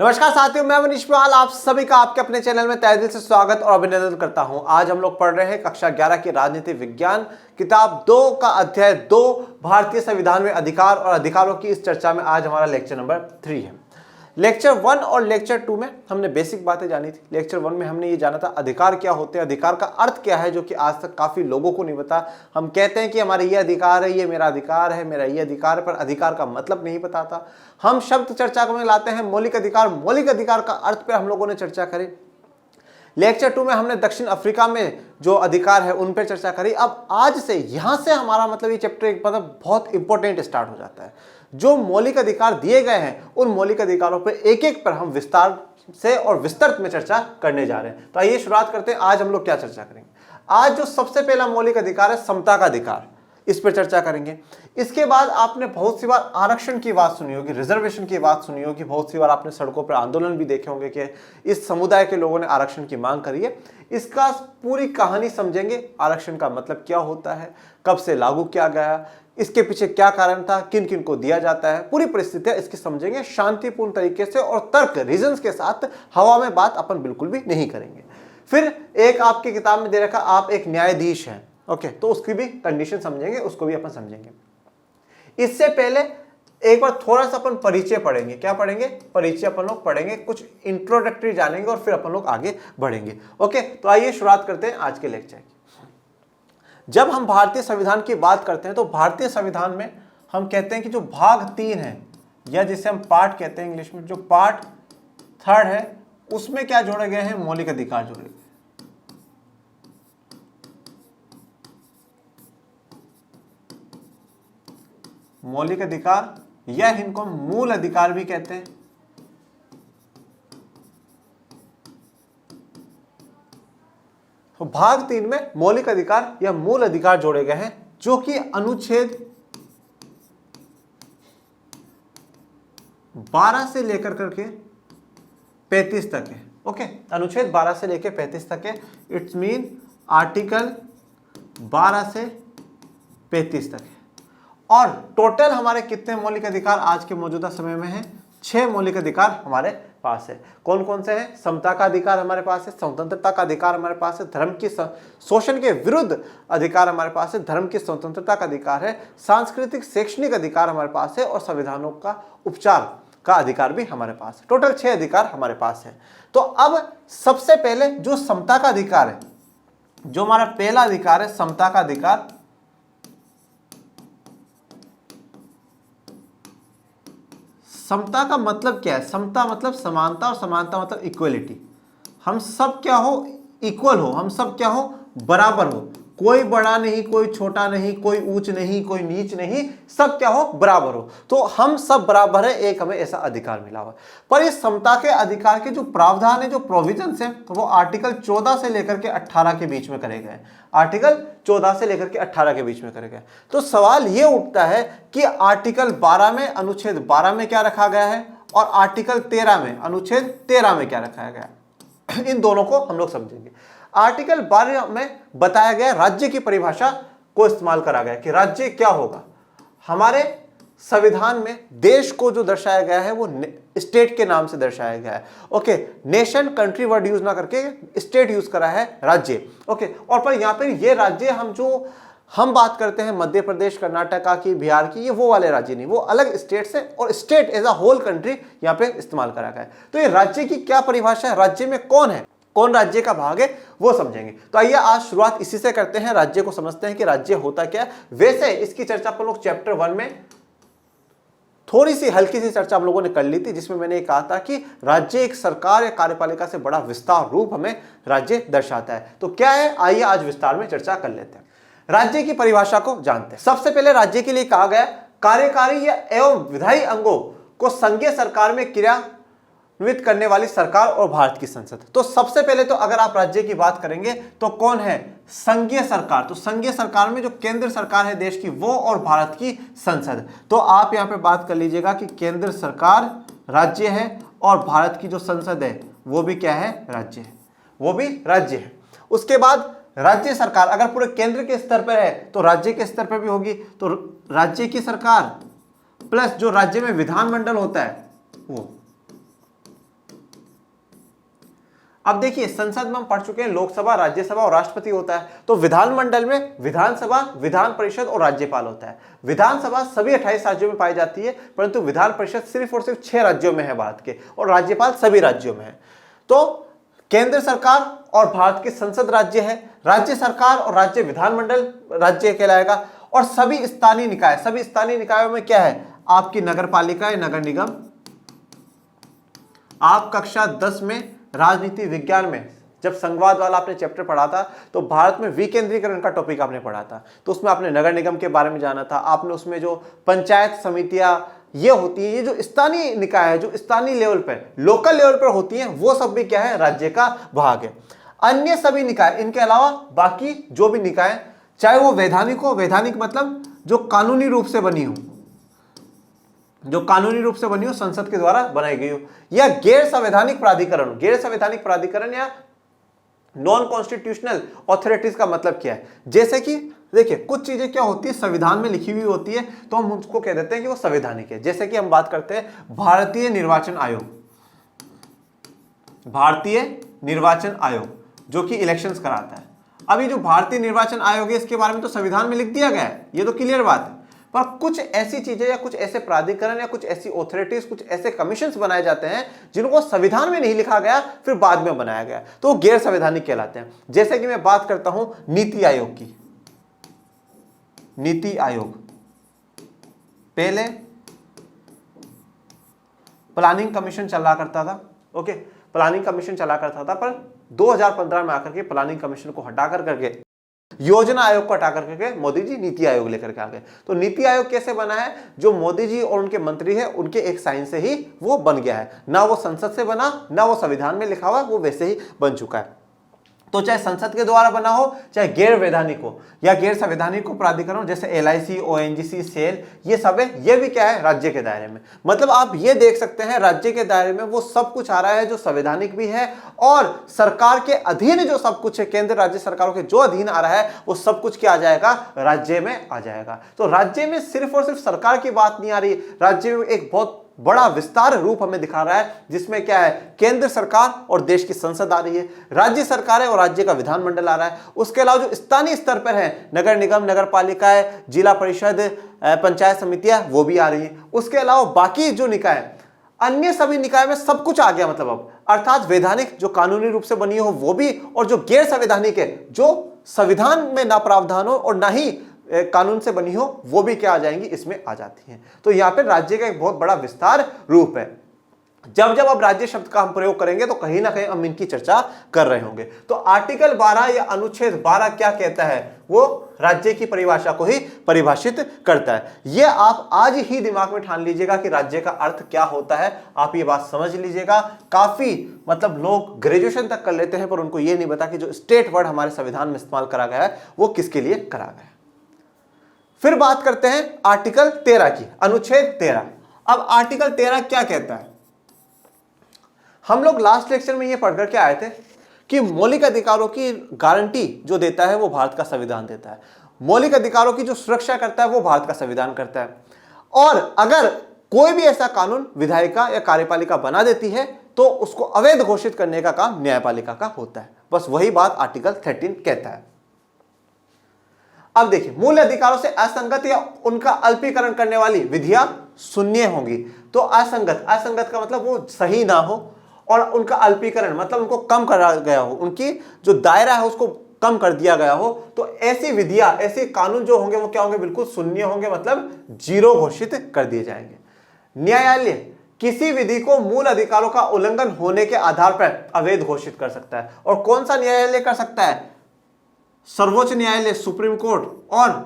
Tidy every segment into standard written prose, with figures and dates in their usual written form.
नमस्कार साथियों, मैं मनीष पाल आप सभी का आपके अपने चैनल में तहे दिल से स्वागत और अभिनंदन करता हूं। आज हम लोग पढ़ रहे हैं कक्षा 11 की राजनीति विज्ञान किताब 2 का अध्याय 2 भारतीय संविधान में अधिकार और अधिकारों की इस चर्चा में आज हमारा लेक्चर नंबर 3 है। लेक्चर 1 और लेक्चर 2 में हमने बेसिक बातें जानी थी। लेक्चर 1 में हमने ये जाना था अधिकार क्या होते हैं, अधिकार का अर्थ क्या है, जो कि आज तक काफी लोगों को नहीं पता। हम कहते हैं कि हमारे ये अधिकार है, ये मेरा अधिकार है, मेरा ये अधिकार है, पर अधिकार का मतलब नहीं पता था। हम शब्द चर्चा में लाते हैं मौलिक अधिकार। मौलिक अधिकार का अर्थ पर हम लोगों ने चर्चा करी। लेक्चर 2 में हमने दक्षिण अफ्रीका में जो अधिकार है उन पर चर्चा करी। अब आज से यहां से हमारा मतलब ये चैप्टर एक मतलब बहुत इंपॉर्टेंट स्टार्ट हो जाता है। जो मौलिक अधिकार दिए गए हैं उन मौलिक अधिकारों पर एक एक पर हम विस्तार से और विस्तृत में चर्चा करने जा रहे हैं। तो आइए शुरुआत करते हैं। आज हम लोग क्या चर्चा करेंगे। आज जो सबसे पहला मौलिक अधिकार है समता का अधिकार, इस पर चर्चा करेंगे। इसके बाद आपने बहुत सी बार आरक्षण की बात सुनी होगी, रिजर्वेशन की बात सुनी होगी। बहुत सी बार आपने सड़कों पर आंदोलन भी देखे होंगे कि इस समुदाय के लोगों ने आरक्षण की मांग करी है। इसका पूरी कहानी समझेंगे। आरक्षण का मतलब क्या होता है, कब से लागू किया गया, इसके पीछे क्या कारण था, किन किन को दिया जाता है, पूरी परिस्थितियां इसकी समझेंगे शांतिपूर्ण तरीके से और तर्क रीजंस के साथ। हवा में बात अपन बिल्कुल भी नहीं करेंगे। फिर एक आपकी किताब में दे रखा, आप एक न्यायाधीश हैं, ओके, तो उसकी भी कंडीशन समझेंगे, उसको भी अपन समझेंगे। इससे पहले एक बार थोड़ा सा अपन परिचय पढ़ेंगे। क्या पढ़ेंगे? परिचय अपन लोग पढ़ेंगे, कुछ इंट्रोडक्टरी जानेंगे और फिर अपन लोग आगे बढ़ेंगे। ओके, तो आइए शुरुआत करते हैं आज के लेक्चर की। जब हम भारतीय संविधान की बात करते हैं तो भारतीय संविधान में हम कहते हैं कि जो भाग 3 है, या जिसे हम पार्ट कहते हैं इंग्लिश में, जो पार्ट 3 है, उसमें क्या जोड़े गए हैं? मौलिक अधिकार जोड़े गए। मौलिक अधिकार या इनको मूल अधिकार भी कहते हैं। तो भाग 3 में मौलिक अधिकार या मूल अधिकार जोड़े गए हैं, जो कि अनुच्छेद 12 से लेकर करके 35 तक है। ओके, अनुच्छेद 12 से लेकर 35 तक है। इट्स मीन आर्टिकल 12 से 35 तक है। और टोटल हमारे कितने मौलिक अधिकार आज के मौजूदा समय में हैं? 6 मौलिक अधिकार हमारे पास है। कौन कौन से हैं? समता का अधिकार हमारे पास है, स्वतंत्रता का अधिकार हमारे पास है, धर्म की शोषण के विरुद्ध अधिकार हमारे पास है, धर्म की स्वतंत्रता का अधिकार है, सांस्कृतिक शैक्षणिक अधिकार हमारे पास है और संविधानों का उपचार का अधिकार भी हमारे पास है। टोटल 6 अधिकार हमारे पास है। तो अब सबसे पहले जो समता का अधिकार है, जो हमारा पहला अधिकार है समता का अधिकार, समता का मतलब क्या है? समता मतलब समानता और समानता मतलब इक्वलिटी। हम सब क्या हो? इक्वल हो। हम सब क्या हो? बराबर हो। कोई बड़ा नहीं, कोई छोटा नहीं, कोई ऊंच नहीं, कोई नीच नहीं, सब क्या हो? बराबर हो। तो हम सब बराबर है, एक हमें ऐसा अधिकार मिला हुआ। पर इस समता के अधिकार के जो प्रावधान है, जो प्रोविजंस है, वो आर्टिकल 14 से लेकर के 18 के बीच में करे गए। आर्टिकल 14 से लेकर के 18 के बीच में करे गए। तो सवाल ये उठता है कि आर्टिकल 12 में, अनुच्छेद 12 में क्या रखा गया है और आर्टिकल 13 में, अनुच्छेद 13 में क्या रखा गया है? इन दोनों को हम लोग समझेंगे। आर्टिकल 12 में बताया गया राज्य की परिभाषा को इस्तेमाल करा गया कि राज्य क्या होगा। हमारे संविधान में देश को जो दर्शाया गया है वो स्टेट के नाम से दर्शाया गया है। Okay, nation country word use ना करके स्टेट यूज करा है, राज्य। ओके, और पर यहाँ पे ये राज्य हम बात करते हैं मध्य प्रदेश, कर्नाटका की, बिहार की, ये वो वाले राज्य नहीं, वो अलग स्टेट से, और state as a whole country यहाँ पे इस्तेमाल करा गया है। तो ये राज्य की क्या परिभाषा है, राज्य में कौन है, कौन राज्य का भाग है, वो समझेंगे। तो आइए आज शुरुआत इसी से करते हैं। राज्य को समझते हैं कि राज्य होता क्या है। वैसे इसकी चर्चा अपन लोग चैप्टर 1 में थोड़ी सी हल्की सी चर्चा हम लोगों ने कर ली थी, जिसमें मैंने कहा था कि राज्य एक सरकार या कार्यपालिका से बड़ा विस्तार रूप हमें राज्य दर्शाता है। तो क्या है, आइए आज विस्तार में चर्चा कर लेते हैं। राज्य की परिभाषा को जानते हैं। सबसे पहले राज्य के लिए कहा गया कार्यकारी या एवं विधायी अंगों को संघीय सरकार में क्रियान्वित करने वाली सरकार और भारत की संसद। तो सबसे पहले तो अगर आप राज्य की बात करेंगे तो कौन है? संघीय सरकार। तो संघीय सरकार में जो केंद्र सरकार है देश की, वो और भारत की संसद। तो आप यहां पे बात कर लीजिएगा कि केंद्र सरकार राज्य है और भारत की जो संसद है वो भी क्या है? राज्य है, वो भी राज्य है। उसके बाद राज्य सरकार अगर पूरे केंद्र के स्तर पर है तो राज्य के स्तर पर भी होगी। तो राज्य की सरकार प्लस जो राज्य में विधानमंडल होता है वो, अब देखिए, संसद में हम पढ़ चुके हैं लोकसभा, राज्यसभा और राष्ट्रपति होता है। तो विधानमंडल में विधानसभा, विधान परिषद और राज्यपाल होता है। विधानसभा सभी 28 राज्यों में पाई जाती है, परंतु विधान परिषद सिर्फ और सिर्फ 6 राज्यों में है भारत के, और राज्यपाल सभी राज्यों में है। तो केंद्र सरकार और भारत की संसद राज्य है, राज्य सरकार और राज्य विधानमंडल राज्य कहलाएगा, और सभी स्थानीय निकाय, सभी स्थानीय निकायों में क्या है, आपकी नगर पालिका, नगर निगम। आप कक्षा 10 में राजनीति विज्ञान में जब संघवाद वाला आपने चैप्टर पढ़ा था, तो भारत में विकेंद्रीकरण का टॉपिक आपने पढ़ा था, तो उसमें आपने नगर निगम के बारे में जाना था। आपने उसमें जो पंचायत समितियां ये होती है, ये जो स्थानीय निकाय है, जो स्थानीय लेवल पर, लोकल लेवल पर होती हैं, वो सब भी क्या है, राज्य का भाग है। अन्य सभी निकाय, इनके अलावा बाकी जो भी निकाय, चाहे वो वैधानिक हो, वैधानिक मतलब जो कानूनी रूप से बनी हो, जो कानूनी रूप से बनी हो, संसद के द्वारा बनाई गई हो, या गैर संवैधानिक प्राधिकरण। गैर संवैधानिक प्राधिकरण या नॉन कॉन्स्टिट्यूशनल ऑथोरिटीज का मतलब क्या है, जैसे कि देखिए कुछ चीजें क्या होती है, संविधान में लिखी हुई होती है, तो हम उसको कह देते हैं कि वो संवैधानिक है। जैसे कि हम बात करते हैं भारतीय निर्वाचन आयोग, भारतीय निर्वाचन आयोग जो कि इलेक्शंस कराता है। अभी जो भारतीय निर्वाचन आयोग है, इसके बारे में तो संविधान में लिख दिया गया है, ये तो क्लियर बात है, पर कुछ ऐसी चीजें या कुछ ऐसे प्राधिकरण या कुछ ऐसी ऑथोरिटीज, कुछ ऐसे कमीशंस बनाए जाते हैं जिनको संविधान में नहीं लिखा गया, फिर बाद में बनाया गया, तो वो गैर संवैधानिक कहलाते हैं। जैसे कि मैं बात करता हूं नीति आयोग की। नीति आयोग पहले प्लानिंग कमीशन चला करता था, ओके, प्लानिंग कमीशन चला करता था, पर 2015 में आकर के प्लानिंग कमीशन को हटा कर करके योजना आयोग को हटा करके मोदी जी नीति आयोग लेकर के आ गए। तो नीति आयोग कैसे बना है, जो मोदी जी और उनके मंत्री हैं उनके एक साइन से ही वो बन गया है, ना वो संसद से बना, ना वो संविधान में लिखा हुआ, वो वैसे ही बन चुका है। तो चाहे संसद के द्वारा बना हो, चाहे गैर वैधानिक हो या गैर संवैधानिक हो प्राधिकरण, जैसे LIC, ONGC, सेल, ये सब है, ये भी क्या है, राज्य के दायरे में। मतलब आप ये देख सकते हैं, राज्य के दायरे में वो सब कुछ आ रहा है जो संवैधानिक भी है, और सरकार के अधीन जो सब कुछ है, केंद्र राज्य सरकारों के जो अधीन आ रहा है, वो सब कुछ क्या आ जाएगा, राज्य में आ जाएगा। तो राज्य में सिर्फ और सिर्फ सरकार की बात नहीं आ रही, राज्य में एक बहुत बड़ा विस्तार रूप हमें दिखा रहा है, जिसमें क्या है, केंद्र सरकार और देश की संसद आ रही है, राज्य सरकार है और राज्य का विधानमंडल आ रहा है। उसके अलावा जो स्थानीय स्तर पर है, नगर निगम, नगर पालिकाएं, जिला परिषद, पंचायत समितियां, वो भी आ रही है। उसके अलावा बाकी जो निकाय, अन्य सभी निकाय में सब कुछ आ गया, मतलब अब अर्थात वैधानिक जो कानूनी रूप से बनी हो वो भी, और जो गैर संवैधानिक है, जो संविधान में ना प्रावधान हो और ना ही कानून से बनी हो, वो भी क्या आ जाएंगी, इसमें आ जाती हैं। तो यहाँ पे राज्य का एक बहुत बड़ा विस्तार रूप है। जब जब अब राज्य शब्द का हम प्रयोग करेंगे तो कहीं ना कहीं हम इनकी चर्चा कर रहे होंगे। तो आर्टिकल 12 या अनुच्छेद 12 क्या कहता है, वो राज्य की परिभाषा को ही परिभाषित करता है। ये आप आज ही दिमाग में ठान लीजिएगा कि राज्य का अर्थ क्या होता है, आप ये बात समझ लीजिएगा। काफी मतलब लोग ग्रेजुएशन तक कर लेते हैं, पर उनको ये नहीं पता कि जो स्टेट वर्ड हमारे संविधान में इस्तेमाल करा गया है वो किसके लिए करा गया है। फिर बात करते हैं आर्टिकल 13 की, अनुच्छेद 13। अब आर्टिकल 13 क्या कहता है, हम लोग लास्ट लेक्चर में ये पढ़कर के आए थे कि मौलिक अधिकारों की गारंटी जो देता है वो भारत का संविधान देता है, मौलिक अधिकारों की जो सुरक्षा करता है वो भारत का संविधान करता है, और अगर कोई भी ऐसा कानून विधायिका या कार्यपालिका बना देती है तो उसको अवैध घोषित करने का काम न्यायपालिका का होता है। बस वही बात आर्टिकल 13 कहता है। अब देखिए, मूल अधिकारों से असंगत या उनका अल्पीकरण करने वाली विधियां शून्य होंगी। तो असंगत, असंगत का मतलब वो सही ना हो, और उनका अल्पीकरण मतलब उनको कम करा गया हो, उनकी जो दायरा है उसको कम कर दिया गया हो। तो ऐसी विधियां, ऐसे कानून जो होंगे वो क्या होंगे, बिल्कुल शून्य होंगे, मतलब जीरो घोषित कर दिए जाएंगे। न्यायालय किसी विधि को मूल अधिकारों का उल्लंघन होने के आधार पर अवैध घोषित कर सकता है। और कौन सा न्यायालय कर सकता है, सर्वोच्च न्यायालय, सुप्रीम कोर्ट और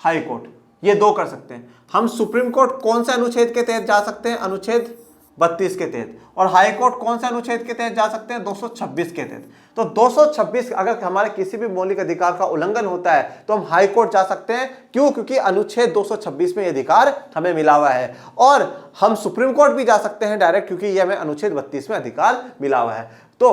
हाई कोर्ट, ये दो कर सकते हैं। हम सुप्रीम कोर्ट कौन से अनुच्छेद के तहत जा सकते हैं, अनुच्छेद 32 के तहत, और हाई कोर्ट कौन से अनुच्छेद के तहत जा सकते हैं, 226 के तहत। तो 226, अगर हमारे किसी भी मौलिक अधिकार का उल्लंघन होता है तो हम हाई कोर्ट जा सकते हैं। क्यों, क्योंकि अनुच्छेद 226 में यह अधिकार हमें मिला हुआ है। और हम सुप्रीम कोर्ट भी जा सकते हैं डायरेक्ट, क्योंकि यह हमें अनुच्छेद 32 में अधिकार मिला हुआ है। तो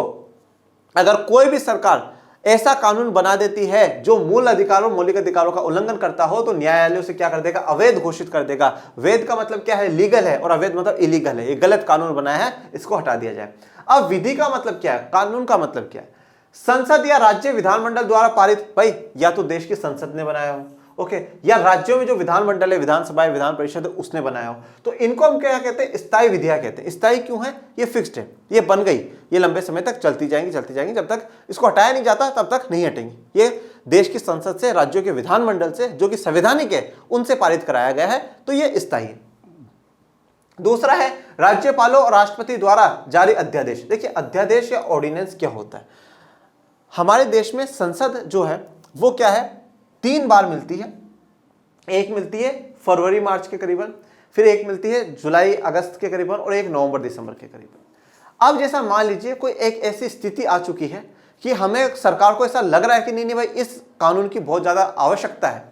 अगर कोई भी सरकार ऐसा कानून बना देती है जो मूल अधिकारों मौलिक अधिकारों का उल्लंघन करता हो, तो न्यायालय उसे क्या कर देगा, अवैध घोषित कर देगा। वैध का मतलब क्या है, लीगल है, और अवैध मतलब इलीगल है, ये गलत कानून बनाया है, इसको हटा दिया जाए। अब विधि का मतलब क्या है, कानून का मतलब क्या है, संसद या राज्य विधानमंडल द्वारा पारित, भाई या तो देश की संसद ने बनाया हो, ओके, या राज्यों में जो विधानमंडल है, विधानसभा है, विधान परिषद है, उसने बनाया हो, तो इनको हम क्या कहते हैं, स्थायी विधियां कहते हैं। स्थायी क्यों है, ये फिक्स्ड है, ये बन गई, ये लंबे समय तक चलती जाएंगी, जब तक इसको हटाया नहीं जाता तब तक नहीं हटेंगी। ये देश की संसद से, राज्यों के विधानमंडल से, जो कि संवैधानिक है, उनसे पारित कराया गया है, तो ये स्थायी है। दूसरा है राज्यपालों और राष्ट्रपति द्वारा जारी अध्यादेश। देखिए अध्यादेश या ऑर्डिनेंस क्या होता है, हमारे देश में संसद जो है वो क्या है, 3 बार मिलती है। एक मिलती है फरवरी मार्च के करीबन, फिर एक मिलती है जुलाई अगस्त के करीबन, और एक नवंबर दिसंबर के करीबन। अब जैसा मान लीजिए कोई एक ऐसी स्थिति आ चुकी है कि हमें, सरकार को ऐसा लग रहा है कि नहीं भाई इस कानून की बहुत ज्यादा आवश्यकता है,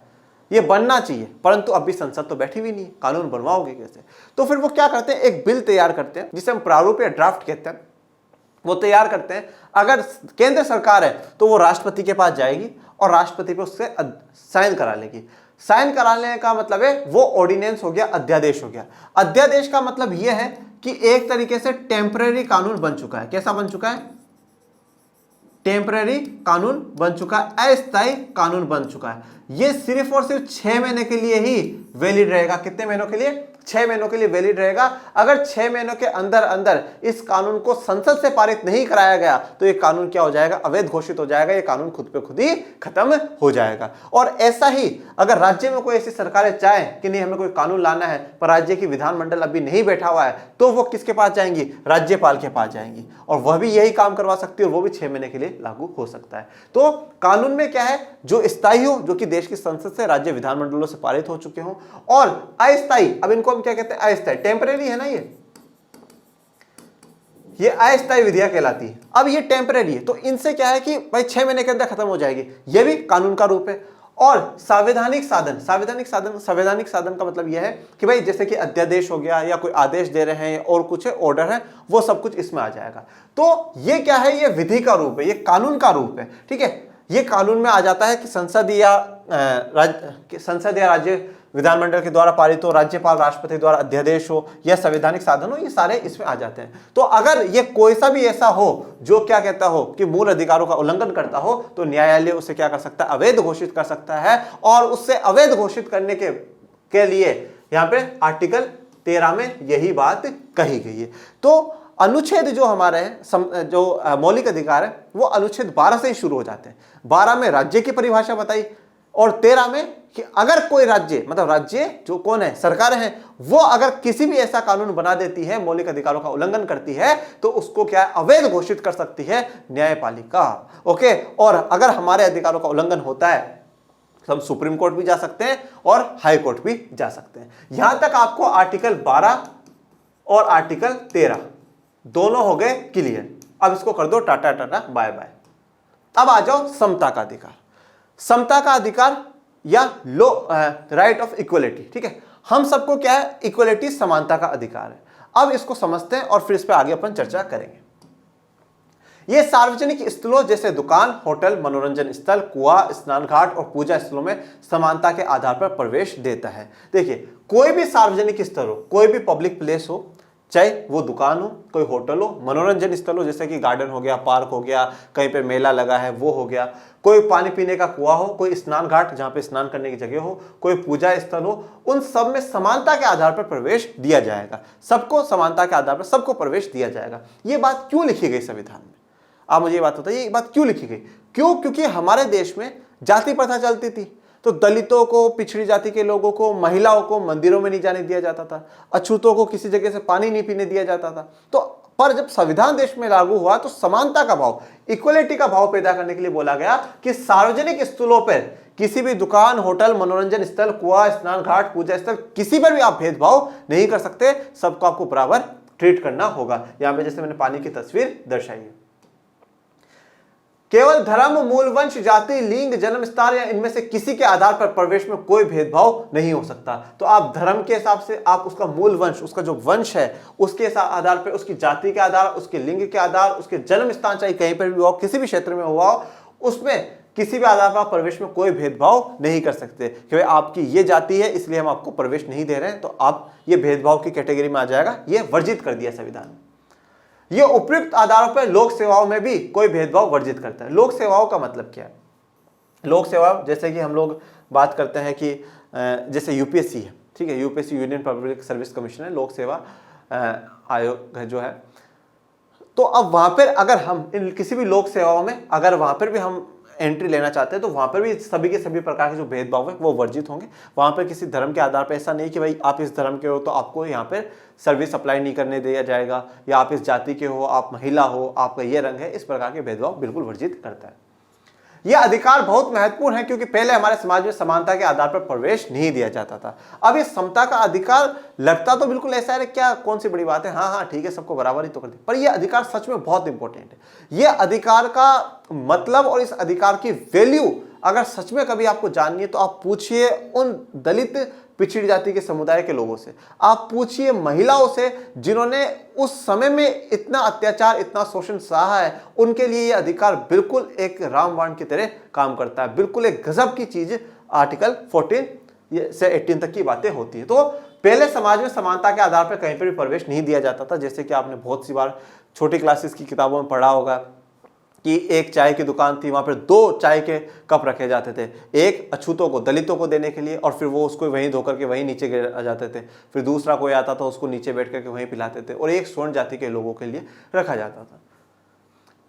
ये बनना चाहिए, परंतु अभी संसद तो बैठी हुई नहीं है, कानून बनवाओगे कैसे, तो फिर वो क्या करते हैं, एक बिल तैयार करते हैं, जिसे हम प्रारूप या ड्राफ्ट कहते हैं, वो तैयार करते हैं। अगर केंद्र सरकार है तो वो राष्ट्रपति के पास जाएगी और राष्ट्रपति पे उससे साइन करा लेगी। साइन कराने का मतलब है वो ऑर्डिनेंस हो गया, अध्यादेश हो गया। अध्यादेश का मतलब यह है कि एक तरीके से टेम्परेरी कानून बन चुका है। कैसा बन चुका है, टेम्परेरी कानून बन चुका है, अस्थायी कानून बन चुका है। ये सिर्फ और सिर्फ 6 महीने के लिए ही वैलिड रहेगा। कितने महीनों के लिए, 6 महीनों के लिए वैलिड रहेगा। अगर 6 महीनों के अंदर अंदर इस कानून को संसद से पारित नहीं कराया गया तो ये कानून क्या हो जाएगा, अवैध घोषित हो जाएगा, ये कानून खुद पे खुद ही खत्म हो जाएगा। और ऐसा ही अगर राज्य में कोई ऐसी सरकारें चाहें कि नहीं हमें कोई कानून लाना है, पर राज्य की विधानमंडल अभी नहीं बैठा हुआ है, तो वो किसके पास जाएंगी, राज्यपाल के पास जाएंगी, और वह भी यही काम करवा सकती है, और वो भी 6 महीने के लिए लागू हो सकता है। तो कानून में क्या है, जो स्थायी हो, जो कि देश की संसद से, राज्य विधानमंडलों से पारित हो चुके हों, और अस्थायी, अब इनको हम क्या कहते हैं, अस्थायी, टेम्परेरी है ना, ये अस्थायी विधियां कहलाती है। अब ये टेम्परेरी है, तो इनसे क्या है कि भाई 6 महीने के अंदर खत्म हो जाएगी, ये भी कानून का रूप है। और संवैधानिक साधन, संवैधानिक साधन का मतलब यह है कि भाई जैसे कि अध्यादेश हो गया, या कोई आदेश दे रहे हैं, और कुछ ऑर्डर है, वो सब कुछ इसमें आ जाएगा। तो ये क्या है, ये विधि का रूप है, ये कानून का रूप है, ठीक है। ये कानून में आ जाता है कि संसद या राज्य विधानमंडल के द्वारा पारित हो, राज्यपाल राष्ट्रपति द्वारा अध्यादेश हो, या संवैधानिक साधन हो, ये सारे इसमें आ जाते हैं। तो अगर ये कोई सा भी ऐसा हो जो क्या कहता हो कि मूल अधिकारों का उल्लंघन करता हो, तो न्यायालय उसे क्या कर सकता है, अवैध घोषित कर सकता है। और उससे अवैध घोषित करने के लिए यहाँ पे आर्टिकल 13 में यही बात कही गई है। तो अनुच्छेद जो हमारे हैं, जो मौलिक अधिकार है, वो अनुच्छेद 12 से ही शुरू हो जाते हैं। 12 में राज्य की परिभाषा बताई, और 13 में कि अगर कोई राज्य, मतलब राज्य जो कौन है, सरकार है, वो अगर किसी भी ऐसा कानून बना देती है, मौलिक अधिकारों का उल्लंघन करती है, तो उसको क्या है, अवैध घोषित कर सकती है न्यायपालिका। ओके, और अगर हमारे अधिकारों का उल्लंघन होता है तो हम सुप्रीम कोर्ट भी जा सकते हैं और हाई कोर्ट भी जा सकते हैं। यहां तक आपको आर्टिकल 12 और आर्टिकल 13 दोनों हो गए क्लियर। अब इसको कर दो टाटा टाटा बाय बाय। अब आ जाओ समता का अधिकार। समता का अधिकार या लो राइट ऑफ इक्वलिटी, ठीक है। हम सबको क्या है, इक्वलिटी, समानता का अधिकार है। अब इसको समझते हैं और फिर इस पर आगे अपन चर्चा करेंगे। ये सार्वजनिक स्थलों जैसे दुकान, होटल, मनोरंजन स्थल, कुआं, स्नान घाट और पूजा स्थलों में समानता के आधार पर प्रवेश देता है। देखिए कोई भी सार्वजनिक स्थल हो, कोई भी पब्लिक प्लेस हो, चाहे वो दुकान हो, कोई होटल हो, मनोरंजन स्थल हो जैसे कि गार्डन हो गया, पार्क हो गया, कहीं पे मेला लगा है वो हो गया, कोई पानी पीने का कुआं हो, कोई स्नान घाट जहां पे स्नान करने की जगह हो, कोई पूजा स्थल हो, उन सब में समानता के आधार पर प्रवेश दिया जाएगा। सबको समानता के आधार पर सबको प्रवेश दिया जाएगा। ये बात क्यों लिखी गई संविधान में, आप मुझे ये बात बताइए, ये बात क्यों लिखी गई? क्यों? क्योंकि हमारे देश में जाति प्रथा चलती थी, तो दलितों को, पिछड़ी जाति के लोगों को, महिलाओं को मंदिरों में नहीं जाने दिया जाता था, अछूतों को किसी जगह से पानी नहीं पीने दिया जाता था। तो पर जब संविधान देश में लागू हुआ तो समानता का भाव, इक्वलिटी का भाव पैदा करने के लिए बोला गया कि सार्वजनिक स्थलों पर किसी भी दुकान, होटल, मनोरंजन स्थल, कुआं, स्नान घाट, पूजा स्थल, किसी पर भी आप भेदभाव नहीं कर सकते, सबको आपको बराबर ट्रीट करना होगा। यहां पे जैसे मैंने पानी की तस्वीर दर्शाई है। केवल धर्म, मूल वंश, जाति, लिंग, जन्म स्थान या इनमें से किसी के आधार पर प्रवेश में कोई भेदभाव नहीं हो सकता। तो आप धर्म के हिसाब से, आप उसका मूल वंश, उसका जो वंश है उसके आधार पर, उसकी जाति के आधार, उसके लिंग के आधार, उसके जन्म स्थान चाहे कहीं पर भी हो, किसी भी क्षेत्र में हुआ हो, उसमें किसी भी आधार पर आप प्रवेश में कोई भेदभाव नहीं कर सकते कि भाई आपकी ये जाति है इसलिए हम आपको प्रवेश नहीं दे रहे हैं, तो आप ये भेदभाव की कैटेगरी में आ जाएगा। ये वर्जित कर दिया संविधान ने। ये उपयुक्त आधारों पर लोक सेवाओं में भी कोई भेदभाव वर्जित करता है। लोक सेवाओं का मतलब क्या है? लोक सेवा जैसे कि हम लोग बात करते हैं कि जैसे यूपीएससी है, ठीक है, UPSC union public service commission है, लोक सेवा आयोग है जो है। तो अब वहां पर अगर हम इन किसी भी लोक सेवाओं में अगर वहां पर भी हम एंट्री लेना चाहते हैं तो वहां पर भी सभी के सभी प्रकार के जो भेदभाव है वो वर्जित होंगे। वहां पर किसी धर्म के आधार पर ऐसा नहीं कि भाई आप इस धर्म के हो तो आपको यहाँ पर सर्विस अप्लाई नहीं करने दिया जाएगा, या आप इस जाति के हो, आप महिला हो, आपका ये रंग है, इस प्रकार के भेदभाव बिल्कुल वर्जित करता है। यह अधिकार बहुत महत्वपूर्ण है क्योंकि पहले हमारे समाज में समानता के आधार पर प्रवेश नहीं दिया जाता था। अब ये समता का अधिकार लगता तो बिल्कुल ऐसा है, क्या कौन सी बड़ी बात है, हाँ ठीक है, सबको बराबर ही तो कर दे, पर यह अधिकार सच में बहुत इंपॉर्टेंट है। यह अधिकार का मतलब और इस अधिकार की वैल्यू अगर सच में कभी आपको जाननी है तो आप पूछिए उन दलित पिछड़ी जाति के समुदाय के लोगों से, आप पूछिए महिलाओं से जिन्होंने उस समय में इतना अत्याचार, इतना शोषण सहा है। उनके लिए यह अधिकार बिल्कुल एक रामबाण की तरह काम करता है, बिल्कुल एक गजब की चीज। आर्टिकल 14 से 18 तक की बातें होती है। तो पहले समाज में समानता के आधार पर कहीं पर भी प्रवेश नहीं दिया जाता था। जैसे कि आपने बहुत सी बार छोटी क्लासेस की किताबों में पढ़ा होगा कि एक चाय की दुकान थी, वहां पर 2 चाय के कप रखे जाते थे, एक अछूतों को, दलितों को देने के लिए, और फिर वो उसको वहीं धोकर के वहीं नीचे गिर जाते थे। फिर दूसरा कोई आता था उसको नीचे बैठ करके वहीं पिलाते थे, और एक स्वर्ण जाति के लोगों के लिए रखा जाता था।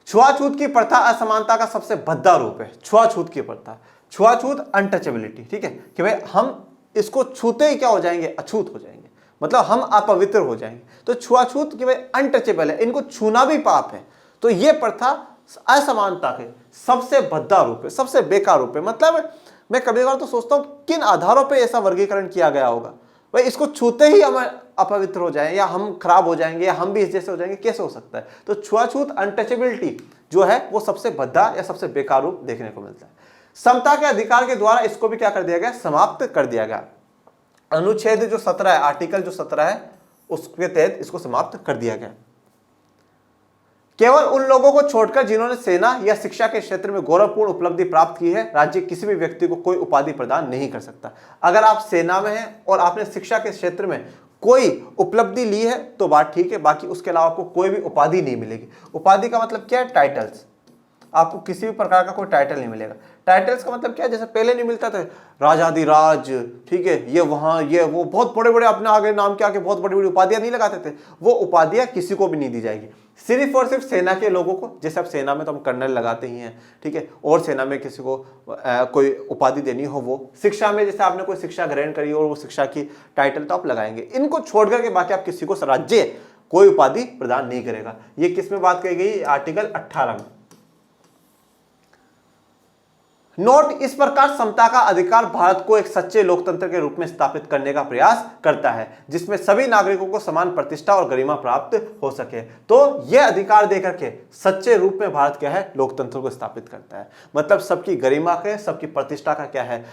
छुआछूत की प्रथा असमानता का सबसे भद्दा रूप है। छुआछूत की प्रथा, छुआछूत अनटचेबिलिटी, ठीक है, कि भाई हम इसको छूते ही क्या हो जाएंगे, अछूत हो जाएंगे, मतलब हम अपवित्र हो जाएंगे। तो छुआछूत कि भाई अनटचेबल है, इनको छूना भी पाप है। तो ये प्रथा असमानता के सबसे भद्दा रूप है, सबसे बेकार रूप है। मतलब मैं कभी कभार तो सोचता हूं किन आधारों पे ऐसा वर्गीकरण किया गया होगा। भाई इसको छूते ही हम अपवित्र हो जाएं, या हम खराब हो जाएंगे, या हम भी इस जैसे हो जाएंगे, कैसे हो सकता है? तो छुआछूत अनटचेबिलिटी जो है वो सबसे भद्दा या सबसे बेकार रूप देखने को मिलता है। समता के अधिकार के द्वारा इसको भी क्या कर दिया गया, समाप्त कर दिया गया। अनुच्छेद जो 17 है, आर्टिकल जो 17 है, उसके तहत इसको समाप्त कर दिया गया। केवल उन लोगों को छोड़कर जिन्होंने सेना या शिक्षा के क्षेत्र में गौरवपूर्ण उपलब्धि प्राप्त की है, राज्य किसी भी व्यक्ति को कोई उपाधि प्रदान नहीं कर सकता। अगर आप सेना में हैं और आपने शिक्षा के क्षेत्र में कोई उपलब्धि ली है तो बात ठीक है, बाकी उसके अलावा आपको कोई भी उपाधि नहीं मिलेगी। उपाधि का मतलब क्या है, टाइटल्स। आपको किसी भी प्रकार का कोई टाइटल नहीं मिलेगा। टाइटल्स का मतलब क्या है, जैसे पहले नहीं मिलता था राजाधिराज, ठीक है, ये वहां ये वो, बहुत बड़े बड़े अपने आगे नाम के आगे बहुत बड़ी बड़ी उपाधियां नहीं लगाते थे। वो उपाधियां किसी को भी नहीं दी जाएगी, सिर्फ और सिर्फ सेना के लोगों को। जैसे अब सेना में तो हम कर्नल लगाते ही हैं, ठीक है, और सेना में किसी को कोई उपाधि देनी हो वो। शिक्षा में जैसे आपने कोई शिक्षा ग्रहण करी और वो शिक्षा की टाइटल तो आप लगाएंगे। इनको छोड़ करके बाकी आप किसी को राज्य कोई उपाधि प्रदान नहीं करेगा। ये किस में बात कही गई, आर्टिकल 18 में। नोट, इस प्रकार समता का अधिकार भारत को एक सच्चे लोकतंत्र के रूप में स्थापित करने का प्रयास करता है जिसमें सभी नागरिकों को समान प्रतिष्ठा और गरिमा प्राप्त हो सके। तो यह अधिकार देकर के सच्चे रूप में भारत क्या है, लोकतंत्र को स्थापित करता है। मतलब सबकी गरिमा के, सबकी प्रतिष्ठा का क्या है,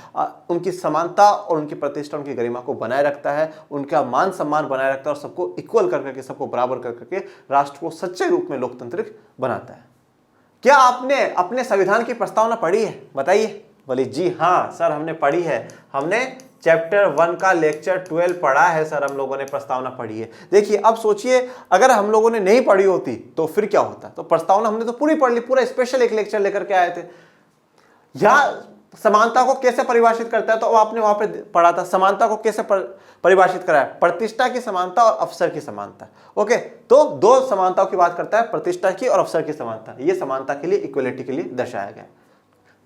उनकी समानता और उनकी प्रतिष्ठा, उनकी गरिमा को बनाए रखता है, उनका मान सम्मान बनाए रखता है, और सबको इक्वल कर करके, सबको बराबर कर करके राष्ट्र को सच्चे रूप में लोकतांत्रिक बनाता है। क्या आपने अपने संविधान की प्रस्तावना पढ़ी है, बताइए? बोले जी हाँ सर, हमने पढ़ी है। हमने चैप्टर 1 का लेक्चर 12 पढ़ा है सर, हम लोगों ने प्रस्तावना पढ़ी है। देखिए अब सोचिए, अगर हम लोगों ने नहीं पढ़ी होती तो फिर क्या होता? तो प्रस्तावना हमने तो पूरी पढ़ ली, पूरा स्पेशल एक लेक्चर लेकर के आए थे। यहाँ समानता को कैसे परिभाषित करता है तो आपने वहां पे पढ़ा था। समानता को कैसे परिभाषित करा है, प्रतिष्ठा की समानता और अवसर की समानता। ओके, तो 2 समानताओं की बात करता है, प्रतिष्ठा की और अवसर की समानता। ये समानता के लिए, इक्वलिटी के लिए दर्शाया गया।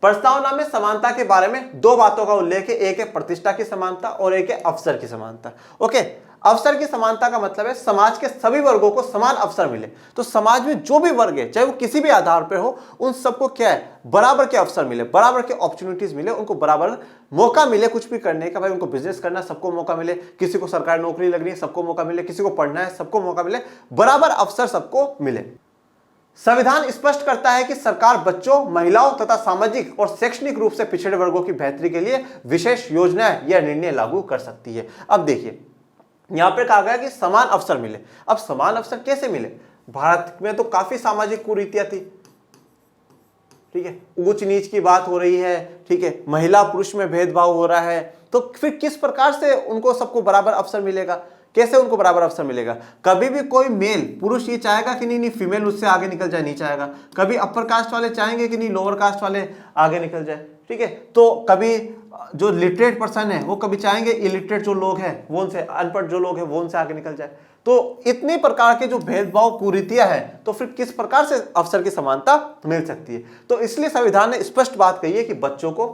प्रस्तावना में समानता के बारे में 2 बातों का उल्लेख है, एक है प्रतिष्ठा की समानता और एक है अवसर की समानता। ओके, अवसर की समानता का मतलब है समाज के सभी वर्गों को समान अवसर मिले। तो समाज में जो भी वर्ग है, चाहे वो किसी भी आधार पर हो, उन सबको क्या है, बराबर के अवसर मिले, बराबर के अपॉर्चुनिटीज मिले, उनको बराबर मौका मिले कुछ भी करने का। भाई उनको बिजनेस करना है, सबको मौका मिले, किसी को सरकारी नौकरी लगनी है, सबको मौका मिले, किसी को पढ़ना है, सबको मौका मिले, बराबर अवसर सबको मिले। संविधान स्पष्ट करता है कि सरकार बच्चों, महिलाओं तथा सामाजिक और शैक्षणिक रूप से पिछड़े वर्गों की बेहतरी के लिए विशेष योजनाएं या निर्णय लागू कर सकती है। अब देखिए यहां पे कहा गया कि समान अवसर मिले। अब समान अवसर कैसे मिले? भारत में तो काफी सामाजिक कुरीतियां थी, ठीक है, ऊंच नीच की बात हो रही है, ठीक है, महिला पुरुष में भेदभाव हो रहा है, तो फिर किस प्रकार से उनको सबको बराबर अवसर मिलेगा, कैसे उनको बराबर अवसर मिलेगा? कभी भी कोई मेल पुरुष ये चाहेगा कि नहीं नहीं फीमेल उससे आगे निकल जाए, नहीं चाहेगा। कभी अपर कास्ट वाले चाहेंगे कि नहीं लोअर कास्ट वाले आगे निकल जाए, ठीक है। तो कभी जो लिटरेट पर्सन है वो कभी चाहेंगे इलिटरेट जो लोग हैं वो उनसे, अनपढ़ जो लोग हैं वो उनसे आगे निकल जाए। तो इतनी प्रकार के जो भेदभाव कुरीतियां हैं, तो फिर किस प्रकार से अवसर की समानता मिल सकती है? तो इसलिए संविधान ने स्पष्ट बात कही है कि बच्चों को,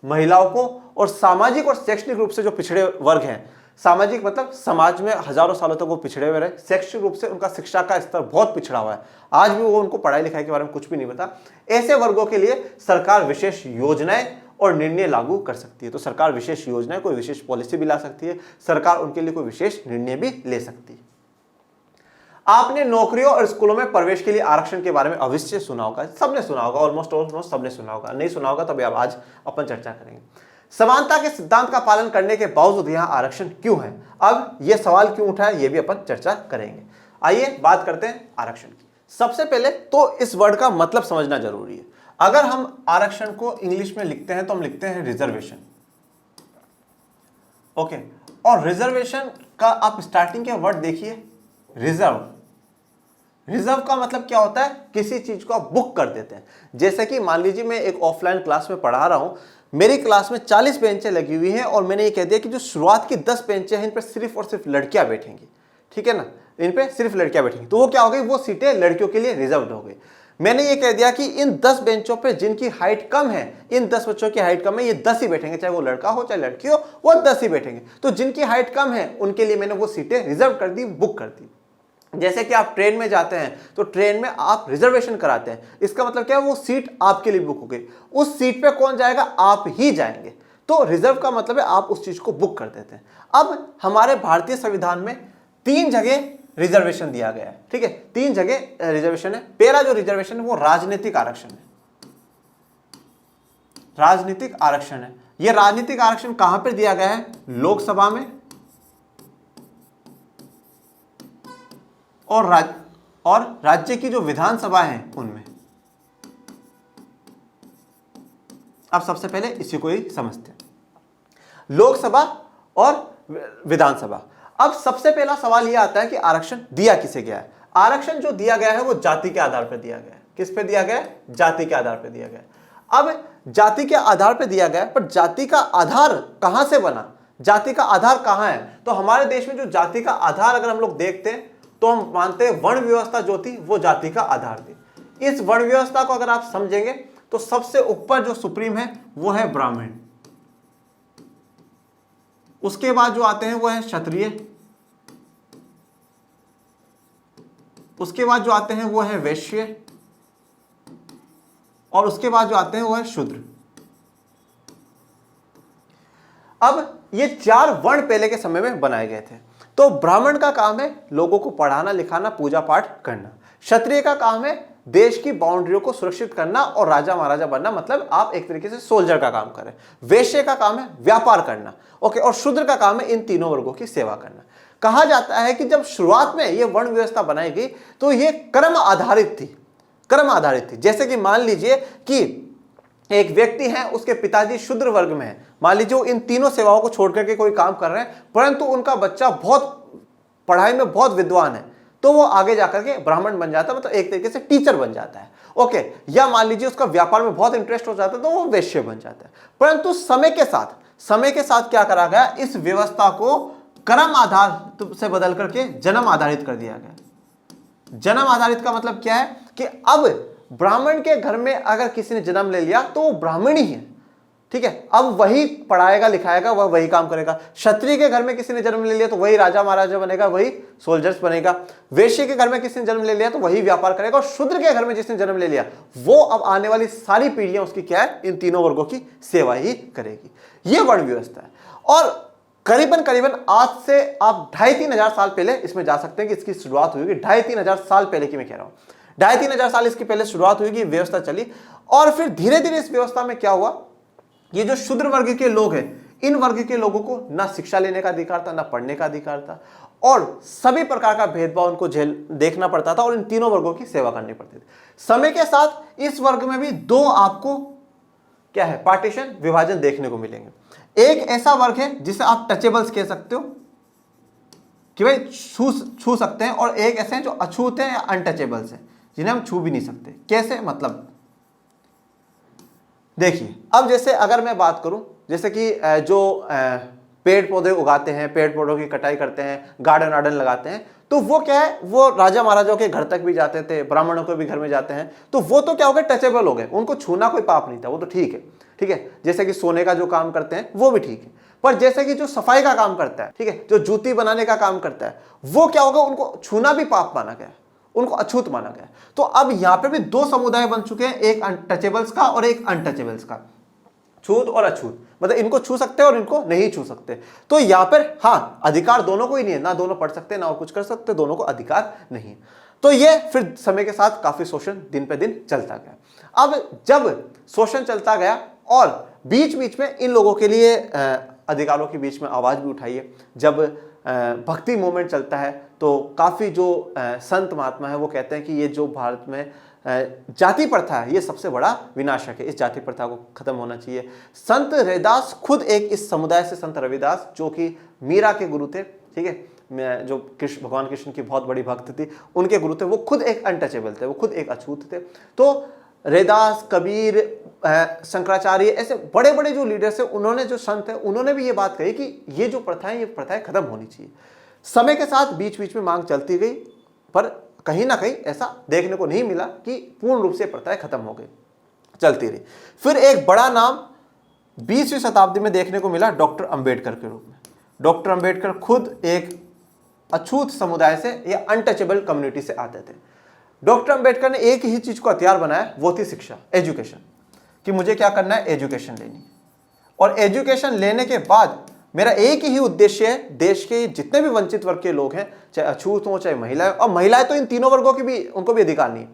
महिलाओं को और सामाजिक और शैक्षणिक रूप से जो पिछड़े वर्ग हैं, सामाजिक मतलब समाज में हजारों सालों तक वो पिछड़े हुए रहे, शैक्षणिक रूप से उनका शिक्षा का स्तर बहुत पिछड़ा हुआ है, आज भी वो उनको पढ़ाई लिखाई के बारे में कुछ भी नहीं पता, ऐसे वर्गों के लिए सरकार विशेष योजनाएं और निर्णय लागू कर सकती है। तो सरकार विशेष योजनाएं, कोई विशेष पॉलिसी भी ला सकती है, सरकार उनके लिए कोई विशेष निर्णय भी ले सकती है। आपने नौकरियों और स्कूलों में प्रवेश के लिए आरक्षण के बारे में अवश्य सुना होगा, सबने सुना होगा, ऑलमोस्ट सबने सुना होगा, नहीं सुना होगा तभी अब आज अपन चर्चा करेंगे। समानता के सिद्धांत का पालन करने के बावजूद यहां आरक्षण क्यों है? अब यह सवाल क्यों उठा है यह भी अपन चर्चा करेंगे। आइए बात करते हैं आरक्षण की। सबसे पहले तो इस वर्ड का मतलब समझना जरूरी है। अगर हम आरक्षण को इंग्लिश में लिखते हैं तो हम लिखते हैं रिजर्वेशन, ओके। और रिजर्वेशन का आप स्टार्टिंग के वर्ड देखिए, रिजर्व। रिजर्व का मतलब क्या होता है? किसी चीज को आप बुक कर देते हैं। जैसे कि मान लीजिए मैं एक ऑफलाइन क्लास में पढ़ा रहा हूं, मेरी क्लास में 40 बेंचें लगी हुई हैं और मैंने ये कह दिया कि जो शुरुआत की 10 बेंचें हैं इन पर सिर्फ और सिर्फ लड़कियां बैठेंगी, ठीक है ना, इन पे सिर्फ लड़कियां बैठेंगी, तो वो क्या हो गई, वो सीटें लड़कियों के लिए रिजर्व्ड हो गई। मैंने ये कह दिया कि इन 10 बेंचों पे जिनकी हाइट कम है, इन 10 बच्चों की हाइट कम है, ये 10 ही बैठेंगे, चाहे वो लड़का हो चाहे लड़की हो, वो 10 ही बैठेंगे। तो जिनकी हाइट कम है उनके लिए मैंने वो सीटें रिजर्व कर दी, बुक कर दी। जैसे कि आप ट्रेन में जाते हैं तो ट्रेन में आप रिजर्वेशन कराते हैं, इसका मतलब क्या है, वो सीट आपके लिए बुक हो गई, उस सीट पे कौन जाएगा, आप ही जाएंगे। तो रिजर्व का मतलब है आप उस चीज को बुक कर देते हैं। अब हमारे भारतीय संविधान में 3 जगह रिजर्वेशन दिया गया है, ठीक है, 3 जगह रिजर्वेशन है। पहला जो रिजर्वेशन है वो राजनीतिक आरक्षण है, राजनीतिक आरक्षण है। यह राजनीतिक आरक्षण कहां पर दिया गया है? लोकसभा में और राज्य की जो विधानसभा है उनमें। अब सबसे पहले इसी को ही समझते हैं, लोकसभा और विधानसभा। अब सबसे पहला सवाल यह आता है कि आरक्षण दिया किसे गया है? आरक्षण जो दिया गया है वो जाति के आधार पर दिया गया है। किस पे दिया गया है? जाति के आधार पर दिया गया है। अब जाति के आधार पर दिया गया, पर जाति का आधार कहां से बना, जाति का आधार कहां है? तो हमारे देश में जो जाति का आधार अगर हम लोग देखते हैं तो हम मानते हैं वर्ण व्यवस्था जो थी वो जाति का आधार थी। इस वर्ण व्यवस्था को अगर आप समझेंगे तो सबसे ऊपर जो सुप्रीम है वो है ब्राह्मण, उसके बाद जो आते हैं वो है क्षत्रिय, उसके बाद जो आते हैं वो है वैश्य, और उसके बाद जो आते हैं वो है शूद्र। अब ये 4 वर्ण पहले के समय में बनाए गए थे। तो ब्राह्मण का काम है लोगों को पढ़ाना लिखाना पूजा पाठ करना, क्षत्रिय का काम है देश की बाउंड्रियों को सुरक्षित करना और राजा महाराजा बनना, मतलब आप एक तरीके से सोल्जर का काम करें। वैश्य का काम है व्यापार करना, ओके, और शूद्र का काम है इन तीनों वर्गों की सेवा करना। कहा जाता है कि जब शुरुआत में यह वर्ण व्यवस्था बनाई गई तो यह क्रम आधारित थी, क्रम आधारित थी। जैसे कि मान लीजिए कि एक व्यक्ति है, उसके पिताजी शूद्र वर्ग में है, मान लीजिए वो इन तीनों सेवाओं को छोड़ करके कोई काम कर रहे हैं, परंतु उनका बच्चा बहुत पढ़ाई में बहुत विद्वान है, तो वो आगे जाकर के ब्राह्मण बन जाता है, मतलब एक तरीके से टीचर बन जाता है, ओके। या मान लीजिए उसका व्यापार में बहुत इंटरेस्ट हो जाता है तो वो वैश्य बन जाता है। परंतु समय के साथ क्या करा गया, इस व्यवस्था को क्रम आधार से बदल करके जन्म आधारित कर दिया गया। जन्म आधारित का मतलब क्या है कि अब ब्राह्मण के घर में अगर किसी ने जन्म ले लिया तो वो ब्राह्मण ही है, ठीक है, अब वही पढ़ाएगा लिखाएगा, वह वही काम करेगा। क्षत्रिय के घर में किसी ने जन्म ले लिया तो वही राजा महाराजा बनेगा, वही सोल्जर्स बनेगा। वैश्य के घर में किसी ने जन्म ले लिया तो वही व्यापार करेगा, और शूद्र के घर में जिसने जन्म ले लिया वो अब आने वाली सारी पीढ़ियां उसकी क्या है, इन तीनों वर्गों की सेवा ही करेगी। ये वर्ण व्यवस्था है। और करीबन आज से आप 2500-3000 हजार साल पहले इसमें जा सकते हैं कि इसकी शुरुआत हुई होगी। 2500-3000 हजार साल पहले की मैं कह रहा हूं, 2500-3000 हजार साल इसकी पहले शुरुआत हुई कि व्यवस्था चली, और फिर धीरे धीरे इस व्यवस्था में क्या हुआ, ये जो शूद्र वर्ग के लोग हैं इन वर्ग के लोगों को ना शिक्षा लेने का अधिकार था, ना पढ़ने का अधिकार था, और सभी प्रकार का भेदभाव उनको देखना पड़ता था और इन तीनों वर्गों की सेवा करनी पड़ती थी। समय के साथ इस वर्ग में भी दो आपको क्या है, पार्टीशन, विभाजन देखने को मिलेंगे। एक ऐसा वर्ग है जिसे आप टचेबल्स कह सकते हो कि भाई छू सकते हैं, और एक ऐसे हैं जो अछूत हैं या अनटचेबल्स हैं जिन्हें हम छू भी नहीं सकते। कैसे, मतलब देखिए, अब जैसे अगर मैं बात करूं, जैसे कि जो पेड़ पौधे उगाते हैं, पेड़ पौधों की कटाई करते हैं, गार्डन वार्डन लगाते हैं, तो वो क्या है, वो राजा महाराजाओं के घर तक भी जाते थे, ब्राह्मणों के भी घर में जाते हैं, तो वो तो क्या हो गए, टचेबल हो गए, उनको छूना कोई पाप नहीं था, वो तो ठीक है, ठीक है। जैसे कि सोने का जो काम करते हैं वो भी ठीक है, पर जैसे कि जो सफाई का काम करता है, ठीक है, जो जूती बनाने का काम करता है, वो क्या होगा, उनको छूना भी पाप माना गया, उनको अछूत माना गया। तो अब यहां पे भी दो समुदाय बन चुके हैं, एक टचेबल्स का और एक अनटचेबल्स का, छूत और अछूत, मतलब इनको छू सकते हैं और इनको नहीं छू सकते। तो यहां पर हाँ, अधिकार दोनों को ही नहीं है, ना दोनों पढ़ सकते ना और कुछ कर सकते, दोनों को अधिकार नहीं है। तो ये फिर समय के साथ काफी शोषण दिन पे दिन चलता गया। अब जब शोषण चलता गया और बीच बीच में इन लोगों के लिए अधिकारों के बीच में आवाज भी उठाई है, जब भक्ति मूवमेंट चलता है तो काफी जो संत महात्मा है वो कहते हैं कि ये जो भारत में जाति प्रथा है ये सबसे बड़ा विनाशक है, इस जाति प्रथा को खत्म होना चाहिए। संत रविदास खुद एक इस समुदाय से, संत रविदास जो कि मीरा के गुरु थे, ठीक है, जो कृष्ण, भगवान कृष्ण की बहुत बड़ी भक्त थी, उनके गुरु थे, वो खुद एक अनटचेबल थे, वो खुद एक अछूत थे। तो रविदास, कबीर, शंकराचार्य, ऐसे बड़े बड़े जो लीडर्स हैं, उन्होंने, जो संत है, उन्होंने भी ये बात कही कि ये जो प्रथाएं, ये प्रथाएं खत्म होनी चाहिए। समय के साथ बीच बीच में मांग चलती गई, पर कहीं ना कहीं ऐसा देखने को नहीं मिला कि पूर्ण रूप से प्रथाएं खत्म हो गई, चलती रही। फिर एक बड़ा नाम 20वीं शताब्दी में देखने को मिला डॉक्टर अंबेडकर के रूप में। डॉक्टर अंबेडकर खुद एक अछूत समुदाय से या अनटचेबल कम्युनिटी से आते थे। डॉक्टर अंबेडकर ने एक ही चीज को हथियार बनाया, वो थी शिक्षा, एजुकेशन, कि मुझे क्या करना है, एजुकेशन लेनी है, और एजुकेशन लेने के बाद मेरा एक ही उद्देश्य है, देश के जितने भी वंचित वर्ग के लोग हैं, चाहे अछूत हो चाहे महिलाएं, और महिलाएं तो इन तीनों वर्गों की भी, उनको भी अधिकार नहीं है,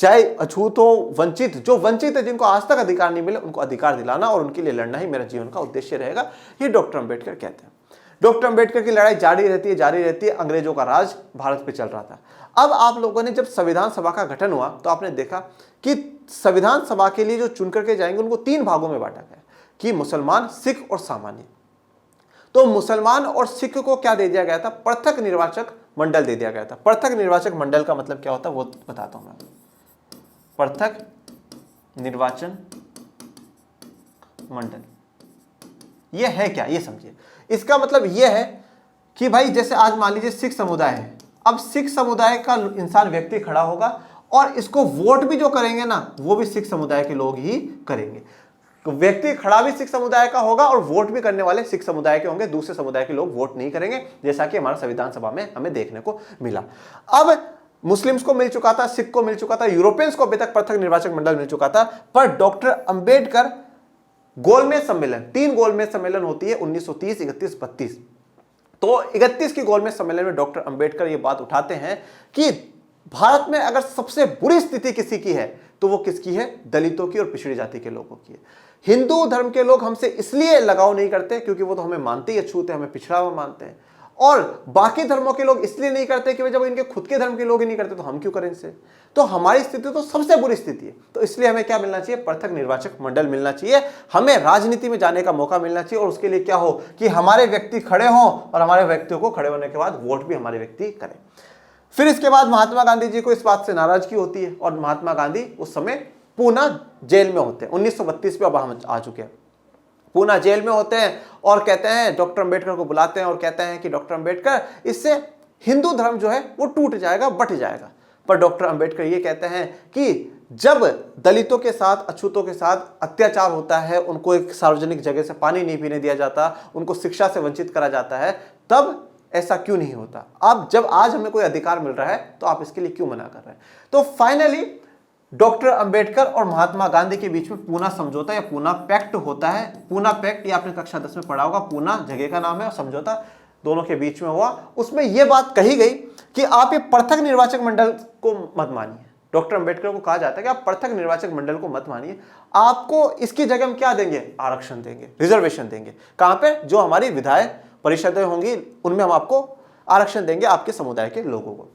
चाहे अछूत हो, वंचित, जो वंचित है, जिनको आज तक अधिकार नहीं मिले, उनको अधिकार दिलाना और उनके लिए लड़ना ही मेरा जीवन का उद्देश्य रहेगा, ये डॉक्टर अंबेडकर कहते हैं। डॉक्टर अंबेडकर की लड़ाई जारी रहती है, अंग्रेजों का राज भारत पे चल रहा था। अब आप लोगों ने जब संविधान सभा का गठन हुआ तो आपने देखा कि संविधान सभा के लिए जो चुन करके जाएंगे उनको 3 भागों में बांटा गया, कि मुसलमान, सिख और सामान्य। तो मुसलमान और सिख को क्या दे दिया गया था, पृथक निर्वाचक मंडल दे दिया गया था। पृथक निर्वाचक मंडल का मतलब क्या होता है वो बताता हूं मैं। पृथक निर्वाचन मंडल ये है क्या, ये समझिए। इसका मतलब ये है कि भाई जैसे आज मान लीजिए सिख समुदाय है, अब सिख समुदाय का इंसान, व्यक्ति खड़ा होगा और इसको वोट भी जो करेंगे ना, वो भी सिख समुदाय के लोग ही करेंगे। तो व्यक्ति खड़ा भी सिख समुदाय का होगा और वोट भी करने वाले सिख समुदाय के होंगे, दूसरे समुदाय के लोग वोट नहीं करेंगे, जैसा कि हमारा संविधान सभा में हमें देखने को मिला। अब मुस्लिम्स को मिल चुका था, सिख को मिल चुका था, यूरोपियंस को अभी तक पृथक निर्वाचक मंडल मिल चुका था, पर डॉक्टर अंबेडकर गोलमेज सम्मेलन, 3 गोलमेज सम्मेलन होती है 1930, 31, 32। तो 31 की गोलमेज सम्मेलन में डॉक्टर अंबेडकर ये बात उठाते हैं कि भारत में अगर सबसे बुरी स्थिति किसी की है तो वो किसकी है, दलितों की और पिछड़ी जाति के लोगों की है। हिंदू धर्म के लोग हमसे इसलिए लगाव नहीं करते क्योंकि वो तो हमें मानते ही अछूत है, हमें पिछड़ा हुआ मानते हैं, और बाकी धर्मों के लोग इसलिए नहीं करते कि जब इनके खुद के धर्म के लोग ही नहीं करते तो हम क्यों करें इनसे। तो हमारी स्थिति तो सबसे बुरी स्थिति है, तो इसलिए हमें क्या मिलना चाहिए, पृथक निर्वाचक मंडल मिलना चाहिए, हमें राजनीति में जाने का मौका मिलना चाहिए, और उसके लिए क्या हो कि हमारे व्यक्ति खड़े हों और हमारे व्यक्तियों को खड़े होने के बाद वोट भी हमारे व्यक्ति करें। फिर इसके बाद महात्मा गांधी जी को इस बात से नाराजगी होती है और महात्मा गांधी उस समय पूना जेल में होते हैं। 1932 में अब हम आ चुके हैं, पूना जेल में होते हैं और कहते हैं, डॉक्टर अंबेडकर को बुलाते हैं और कहते हैं कि डॉक्टर अंबेडकर, इससे हिंदू धर्म जो है वो टूट जाएगा, बट जाएगा। पर डॉक्टर अंबेडकर ये कहते हैं कि जब दलितों के साथ, अछूतों के साथ अत्याचार होता है, उनको एक सार्वजनिक जगह से पानी नहीं पीने दिया जाता, उनको शिक्षा से वंचित करा जाता है, तब ऐसा क्यों नहीं होता। अब जब आज हमें कोई अधिकार मिल रहा है तो आप इसके लिए क्यों मना कर रहे हैं। तो फाइनली डॉक्टर अंबेडकर और महात्मा गांधी के बीच में पूना समझौता या पूना पैक्ट होता है। पूना पैक्ट ये आपने कक्षा 10 में पढ़ा होगा, पूना जगह का नाम है और समझौता दोनों के बीच में हुआ। उसमें यह बात कही गई कि आप ये पृथक निर्वाचक मंडल को मत मानिए, डॉक्टर अंबेडकर को कहा जाता है कि आप पृथक निर्वाचक मंडल को मत मानिए, आपको इसकी जगह हम क्या देंगे, आरक्षण देंगे, रिजर्वेशन देंगे। कहां पे, जो हमारी विधायक परिषदें होंगी उनमें हम आपको आरक्षण देंगे, आपके समुदाय के लोगों को।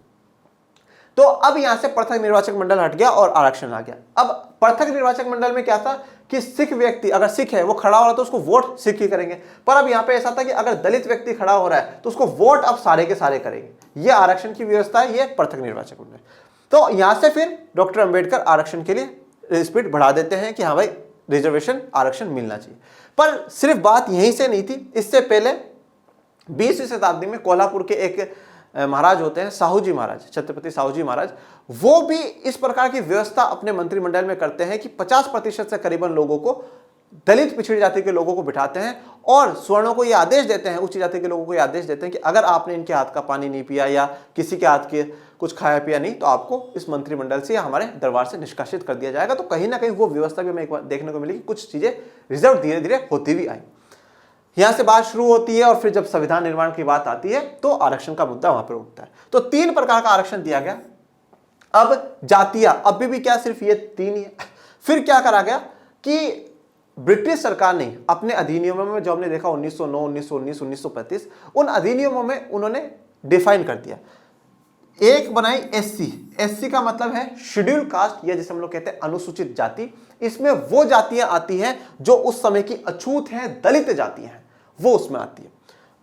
तो अब यहां से पृथक निर्वाचक मंडल हट गया और आरक्षण आ गया। अब पृथक निर्वाचक मंडल में क्या था कि सिख व्यक्ति, अगर सिख है वो खड़ा हो रहा है तो उसको वोट सिख ही करेंगे, पर अब यहां पे ऐसा था कि अगर दलित व्यक्ति खड़ा हो रहा है तो उसको वोट अब सारे के सारे करेंगे। ये आरक्षण की व्यवस्था है, ये पृथक निर्वाचक मंडल। तो यहां से फिर डॉक्टर अंबेडकर आरक्षण के लिए स्पीड बढ़ा देते हैं कि हाँ भाई रिजर्वेशन आरक्षण मिलना चाहिए। पर सिर्फ बात यहीं से नहीं थी, इससे पहले 20वीं शताब्दी में कोल्हापुर के एक महाराज होते हैं साहू जी महाराज, छत्रपति साहू जी महाराज, वो भी इस प्रकार की व्यवस्था अपने मंत्रिमंडल में करते हैं कि 50% से करीबन लोगों को, दलित पिछड़ी जाति के लोगों को बिठाते हैं और स्वर्णों को ये आदेश देते हैं, उच्च जाति के लोगों को ये आदेश देते हैं कि अगर आपने इनके हाथ का पानी नहीं पिया या किसी के हाथ के कुछ खाया पिया नहीं तो आपको इस मंत्रिमंडल से या हमारे दरबार से निष्कासित कर दिया जाएगा। तो कहीं ना कहीं वो व्यवस्था भी हमें एक बार देखने को मिली कि कुछ चीजें रिजर्व धीरे धीरे होती भी आई। यहां से बात शुरू होती है और फिर जब संविधान निर्माण की बात आती है तो आरक्षण का मुद्दा वहां पर उठता है। तो 3 प्रकार का आरक्षण दिया गया। अब जातियां अभी भी क्या सिर्फ ये 3 ही है। फिर क्या करा गया कि ब्रिटिश सरकार ने अपने अधिनियमों में, जो हमने देखा 1909, 1919, 1935, उन अधिनियमों में उन्होंने डिफाइन कर दिया। एक बनाई एससी। एससी का मतलब है शेड्यूल कास्ट, या जिसे हम लोग कहते हैं अनुसूचित जाति। इसमें वो जातियां आती हैं जो उस समय की अछूत हैं, दलित जातियां हैं, वो उसमें आती है।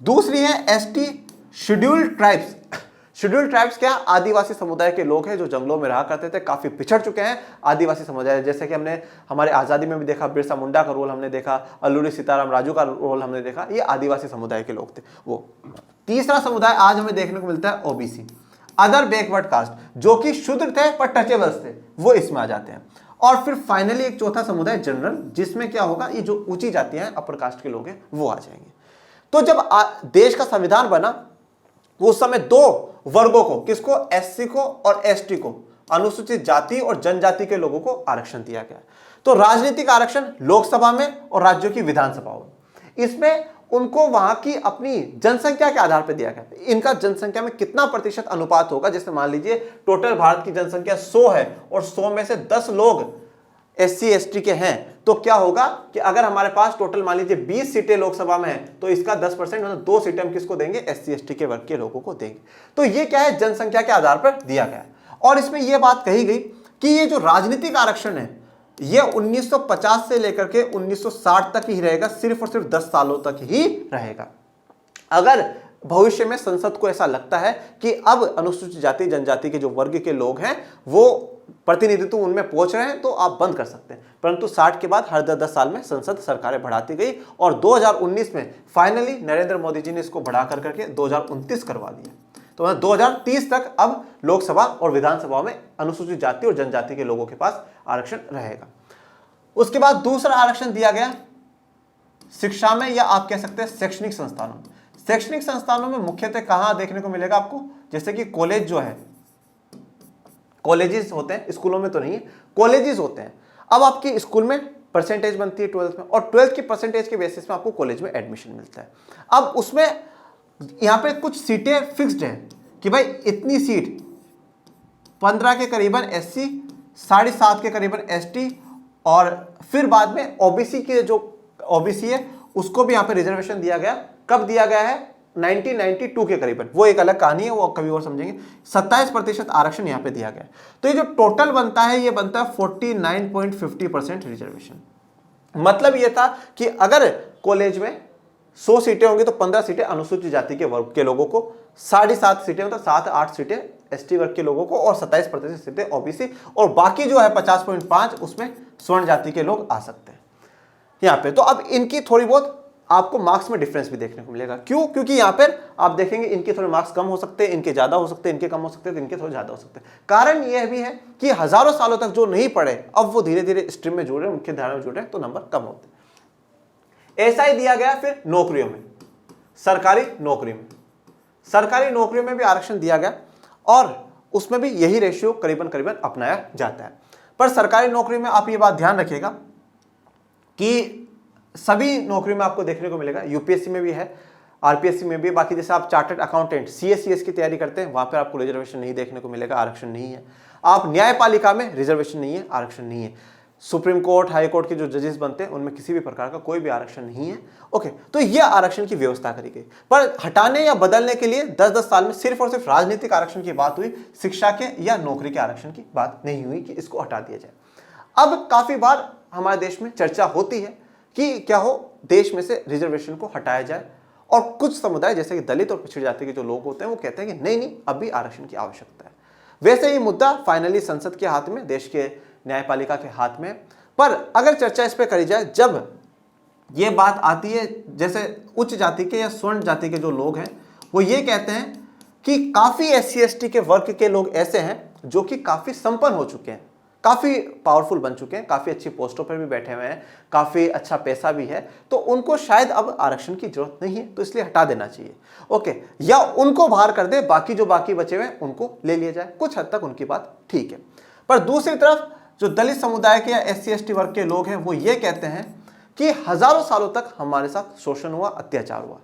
दूसरी है ST, scheduled tribes. Scheduled tribes क्या, आदिवासी समुदाय के लोग हैं जो जंगलों में रहा करते थे, काफी पिछड़ चुके हैं आदिवासी समुदाय। जैसे कि हमने हमारे आजादी में भी देखा, बिरसा मुंडा का रोल हमने देखा, अल्लूरी सीताराम राजू का रोल हमने देखा, ये आदिवासी समुदाय के लोग थे वो। तीसरा समुदाय आज हमें देखने को मिलता है ओबीसी, अदर बैकवर्ड कास्ट, जो कि शूद्र थे पर टचेबल्स थे, वो इसमें आ जाते हैं। और फिर फाइनली एक चौथा समुदाय जनरल, जिसमें क्या होगा, ये जो ऊंची जातियां हैं, अपर कास्ट के लोग हैं, वो आ जाएंगे। तो जब देश का संविधान बना उस समय 2 वर्गों को, किसको, एससी को और एसटी को, अनुसूचित जाति और जनजाति के लोगों को आरक्षण दिया गया। तो राजनीतिक आरक्षण लोकसभा में और राज्यों की विधानसभाओं में, इसमें उनको वहां की अपनी जनसंख्या के आधार पर दिया गया। इनका जनसंख्या में कितना प्रतिशत अनुपात होगा, जैसे मान लीजिए टोटल भारत की जनसंख्या 100 है और 100 में से 10 लोग एससी एसटी के हैं, तो क्या होगा कि अगर हमारे पास टोटल मान लीजिए 20 सीटें लोकसभा में हैं, तो इसका 10% मतलब 2 सीटें हम किसको देंगे, एससी एसटी के वर्ग के लोगों को देंगे। तो ये क्या है, जनसंख्या के आधार पर दिया गया। और इसमें यह बात कही गई कि ये जो राजनीतिक आरक्षण है ये 1950 से लेकर के 1960 तक ही रहेगा, सिर्फ और सिर्फ 10 सालों तक ही रहेगा। अगर भविष्य में संसद को ऐसा लगता है कि अब अनुसूचित जाति जनजाति के जो वर्ग के लोग हैं वो प्रतिनिधित्व उनमें पहुंच रहे हैं, तो आप बंद कर सकते हैं। परंतु 60 के बाद हर 10 साल में संसद सरकारें बढ़ाती गई और 2019 में फाइनली नरेंद्र मोदी जी ने इसको बढ़ा कर करके 2029 करवा दिया। तो 2030 तक अब लोकसभा और विधानसभा में अनुसूचित जाति और जनजाति के लोगों के पास आरक्षण रहेगा। उसके बाद दूसरा आरक्षण दिया गया शिक्षा में, या आप कह सकते हैं शैक्षणिक संस्थानों में। शैक्षणिक संस्थानों में मुख्यतः कहां देखने को मिलेगा आपको, जैसे कि कॉलेज जो है, कॉलेजेस होते हैं, स्कूलों में तो नहीं है, कॉलेजेस होते हैं। अब आपकी स्कूल में परसेंटेज बनती है 12th में, और 12th की परसेंटेज के बेसिस में आपको कॉलेज में एडमिशन मिलता है। अब उसमें यहां पे कुछ सीटें फिक्स्ड हैं कि भाई इतनी सीट 15 के करीबन एससी, 7.5 के करीबन एसटी, और फिर बाद में ओबीसी के जो ओबीसी है उसको भी यहां पे रिजर्वेशन दिया गया। कब दिया गया है, 1992 के करीबन, वो एक अलग कहानी है, वो कभी और समझेंगे। 27% आरक्षण यहां पे दिया गया। तो ये जो टोटल बनता है ये बनता है 49.50% रिजर्वेशन। मतलब ये था कि अगर कॉलेज में 100 सीटें होंगी तो 15 सीटें अनुसूचित जाति के वर्ग के लोगों को, 7.5 सीटें मतलब 7-8 सीटें एसटी वर्ग के लोगों को, और 27% सीटें ओबीसी, और बाकी जो है 50.5 उसमें स्वर्ण जाति के लोग आ सकते हैं यहाँ पे। तो अब इनकी थोड़ी बहुत आपको मार्क्स में डिफरेंस भी देखने को मिलेगा। क्यों? क्योंकि यहाँ पर आप देखेंगे इनके थोड़े मार्क्स कम हो सकते हैं, इनके ज्यादा हो सकते हैं, इनके कम हो सकते हैं, इनके थोड़े ज्यादा हो सकते हैं। कारण यह भी है कि हजारों सालों तक जो नहीं पढ़े अब वो धीरे धीरे स्ट्रीम में जुड़ रहे हैं, मुख्य धारा में जुड़ रहे हैं, तो नंबर कम होते हैं। ऐसा ही दिया गया फिर नौकरियों में, सरकारी नौकरी में। सरकारी नौकरियों में भी आरक्षण दिया गया और उसमें भी यही रेशियो करीबन करीबन अपनाया जाता है। पर सरकारी नौकरी में आप ये बात ध्यान रखिएगा कि सभी नौकरी में आपको देखने को मिलेगा, यूपीएससी में भी है, आरपीएससी में भी, बाकी जैसे आप चार्टर्ड अकाउंटेंट सीएस की तैयारी करते हैं वहां पर आपको रिजर्वेशन नहीं देखने को मिलेगा, आरक्षण नहीं है। आप न्यायपालिका में रिजर्वेशन नहीं है, आरक्षण नहीं है। सुप्रीम कोर्ट, हाई कोर्ट के जो जजेस बनते हैं उनमें किसी भी प्रकार का कोई भी आरक्षण नहीं है। ओके, तो यह आरक्षण की व्यवस्था करी गई, पर हटाने या बदलने के लिए 10-10 साल में सिर्फ और सिर्फ राजनीतिक आरक्षण की बात हुई, शिक्षा के या नौकरी के आरक्षण की बात नहीं हुई कि इसको हटा दिया जाए। अब काफी बार हमारे देश में चर्चा होती है कि क्या हो देश में से रिजर्वेशन को हटाया जाए, और कुछ समुदाय जैसे कि दलित और पिछड़ी जाति के जो लोग होते हैं वो कहते हैं कि नहीं, अब भी आरक्षण की आवश्यकता है। वैसे ये मुद्दा फाइनली संसद के हाथ में, देश के न्यायपालिका के हाथ में। पर अगर चर्चा इस पे करी जाए, जब ये बात आती है जैसे उच्च जाति के या स्वर्ण जाति के जो लोग हैं वो ये कहते हैं कि काफी SC/ST के वर्ग के लोग ऐसे हैं जो कि काफी संपन्न हो चुके हैं, काफी पावरफुल बन चुके हैं, काफी अच्छी पोस्टों पर भी बैठे हुए हैं, काफी अच्छा पैसा भी है, तो उनको शायद अब आरक्षण की जरूरत नहीं है, तो इसलिए हटा देना चाहिए। ओके, या उनको बाहर कर दे, बाकी जो बाकी बचे हुए हैं उनको ले लिया जाए। कुछ हद तक उनकी बात ठीक है। पर दूसरी तरफ जो दलित समुदाय के या SC/ST वर्ग के लोग हैं वो ये कहते हैं कि हजारों सालों तक हमारे साथ शोषण हुआ, अत्याचार हुआ,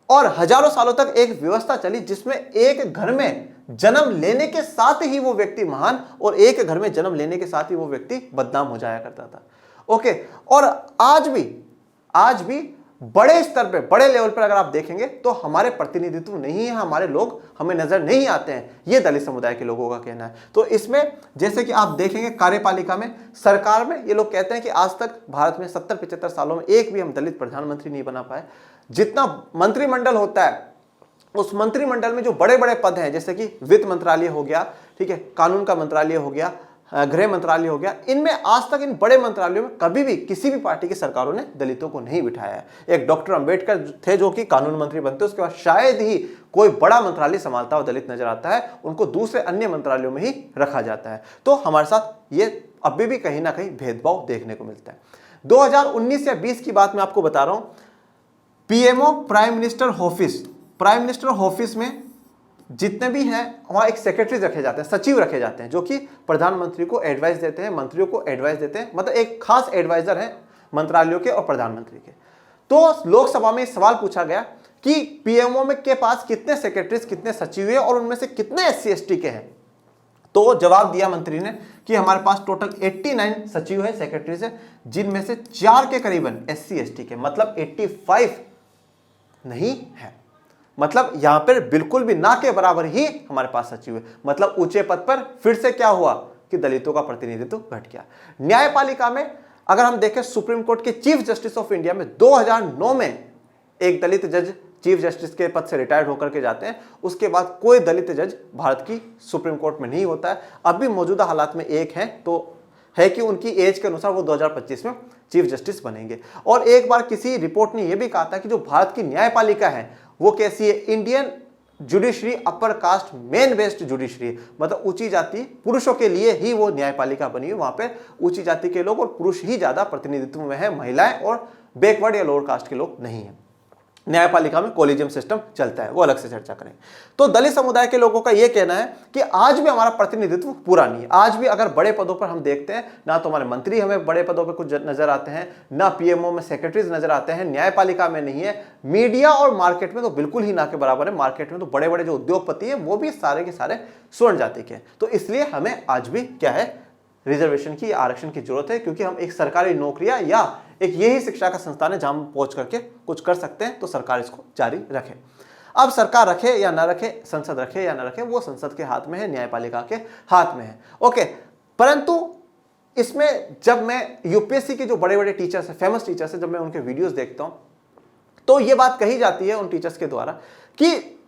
और हजारों सालों तक एक व्यवस्था चली जिसमें एक घर में जन्म लेने के साथ ही वो व्यक्ति महान और एक घर में जन्म लेने के साथ ही वो व्यक्ति बदनाम हो जाया करता था। ओके, और आज भी बड़े स्तर पे, बड़े लेवल पर अगर आप देखेंगे तो हमारे प्रतिनिधित्व नहीं है, हमारे लोग हमें नजर नहीं आते हैं, ये दलित समुदाय के लोगों का कहना है। तो इसमें जैसे कि आप देखेंगे कार्यपालिका में, सरकार में, ये लोग कहते हैं कि आज तक भारत में 70-75 सालों में एक भी हम दलित प्रधानमंत्री नहीं बना पाए। जितना मंत्रिमंडल होता है उस मंत्रिमंडल में जो बड़े बड़े पद हैं, जैसे कि वित्त मंत्रालय हो गया, ठीक है, कानून का मंत्रालय हो गया, गृह मंत्रालय हो गया, इनमें आज तक इन बड़े मंत्रालयों में कभी भी किसी भी पार्टी की सरकारों ने दलितों को नहीं बिठाया है। एक डॉक्टर अंबेडकर थे जो कि कानून मंत्री बनते, उसके बाद शायद ही कोई बड़ा मंत्रालय संभालता हुआ दलित नजर आता है, उनको दूसरे अन्य मंत्रालयों में ही रखा जाता है। तो हमारे साथ ये अभी भी कहीं ना कहीं भेदभाव देखने को मिलता है। 2019 या 20 की बात मैं आपको बता रहा हूं, पीएमओ प्राइम मिनिस्टर ऑफिस में जितने भी हैं वहां एक सेक्रेटरी रखे जाते हैं, सचिव रखे जाते हैं, जो कि प्रधानमंत्री को एडवाइस देते हैं, मंत्रियों को एडवाइस देते हैं, मतलब एक खास एडवाइजर है मंत्रालयों के और प्रधानमंत्री के। तो लोकसभा में सवाल पूछा गया कि पीएमओ में के पास कितने सेक्रेटरीज, कितने सचिव है और उनमें से कितने SC/ST के हैं। तो जवाब दिया मंत्री ने कि हमारे पास टोटल 89 सचिव है, सेक्रेटरीज है, जिनमें से 4 के करीबन SC/ST के, मतलब 85 नहीं है। मतलब यहां पर बिल्कुल भी ना के बराबर ही हमारे पास सचिव है। मतलब ऊंचे पद पर फिर से क्या हुआ कि दलितों का प्रतिनिधित्व घट गया। न्यायपालिका में अगर हम देखें, सुप्रीम कोर्ट के चीफ जस्टिस ऑफ इंडिया में 2009 में एक दलित जज चीफ जस्टिस के पद से रिटायर्ड होकर के जाते हैं। उसके बाद कोई दलित जज भारत की सुप्रीम कोर्ट में नहीं होता है। अब भी मौजूदा हालात में एक है, तो है कि उनकी एज के अनुसार वो 2025 में चीफ जस्टिस बनेंगे। और एक बार किसी रिपोर्ट ने यह भी कहा था कि जो भारत की न्यायपालिका है वो कैसी है, Indian judiciary upper caste main based judiciary, मतलब ऊंची जाति पुरुषों के लिए ही वो न्यायपालिका बनी है। वहां पे ऊंची जाति के लोग और पुरुष ही ज्यादा प्रतिनिधित्व में है, महिलाएं और बैकवर्ड या लोअर कास्ट के लोग नहीं है। न्यायपालिका में कॉलेजियम सिस्टम चलता है, वो अलग से चर्चा करें। तो दलित समुदाय के लोगों का यह कहना है कि आज भी हमारा प्रतिनिधित्व पूरा नहीं है। आज भी अगर बड़े पदों पर हम देखते हैं, ना तो हमारे मंत्री हमें बड़े पदों पर कुछ नजर आते हैं, ना पीएमओ में सेक्रेटरीज नजर आते हैं, न्यायपालिका में नहीं है, मीडिया और मार्केट में तो बिल्कुल ही ना के बराबर है। मार्केट में तो बड़े बड़े जो उद्योगपति है वो भी सारे के सारे स्वर्ण जाति के हैं। तो इसलिए हमें आज भी क्या है, रिजर्वेशन की, आरक्षण की जरूरत है, क्योंकि हम एक सरकारी नौकरियां या एक यही शिक्षा का संस्थान है जहां हम पहुंच करके कुछ कर सकते हैं, तो सरकार इसको जारी रखे। अब सरकार रखे या ना रखे, संसद रखे या ना रखे, वो संसद के हाथ में है, न्यायपालिका के हाथ में है। ओके, परंतु इसमें जब मैं यूपीएससी के जो बड़े बड़े टीचर्स हैं, फेमस टीचर्स हैं, जब मैं उनके वीडियोस देखता हूं तो ये बात कही जाती है उन टीचर्स के द्वारा कि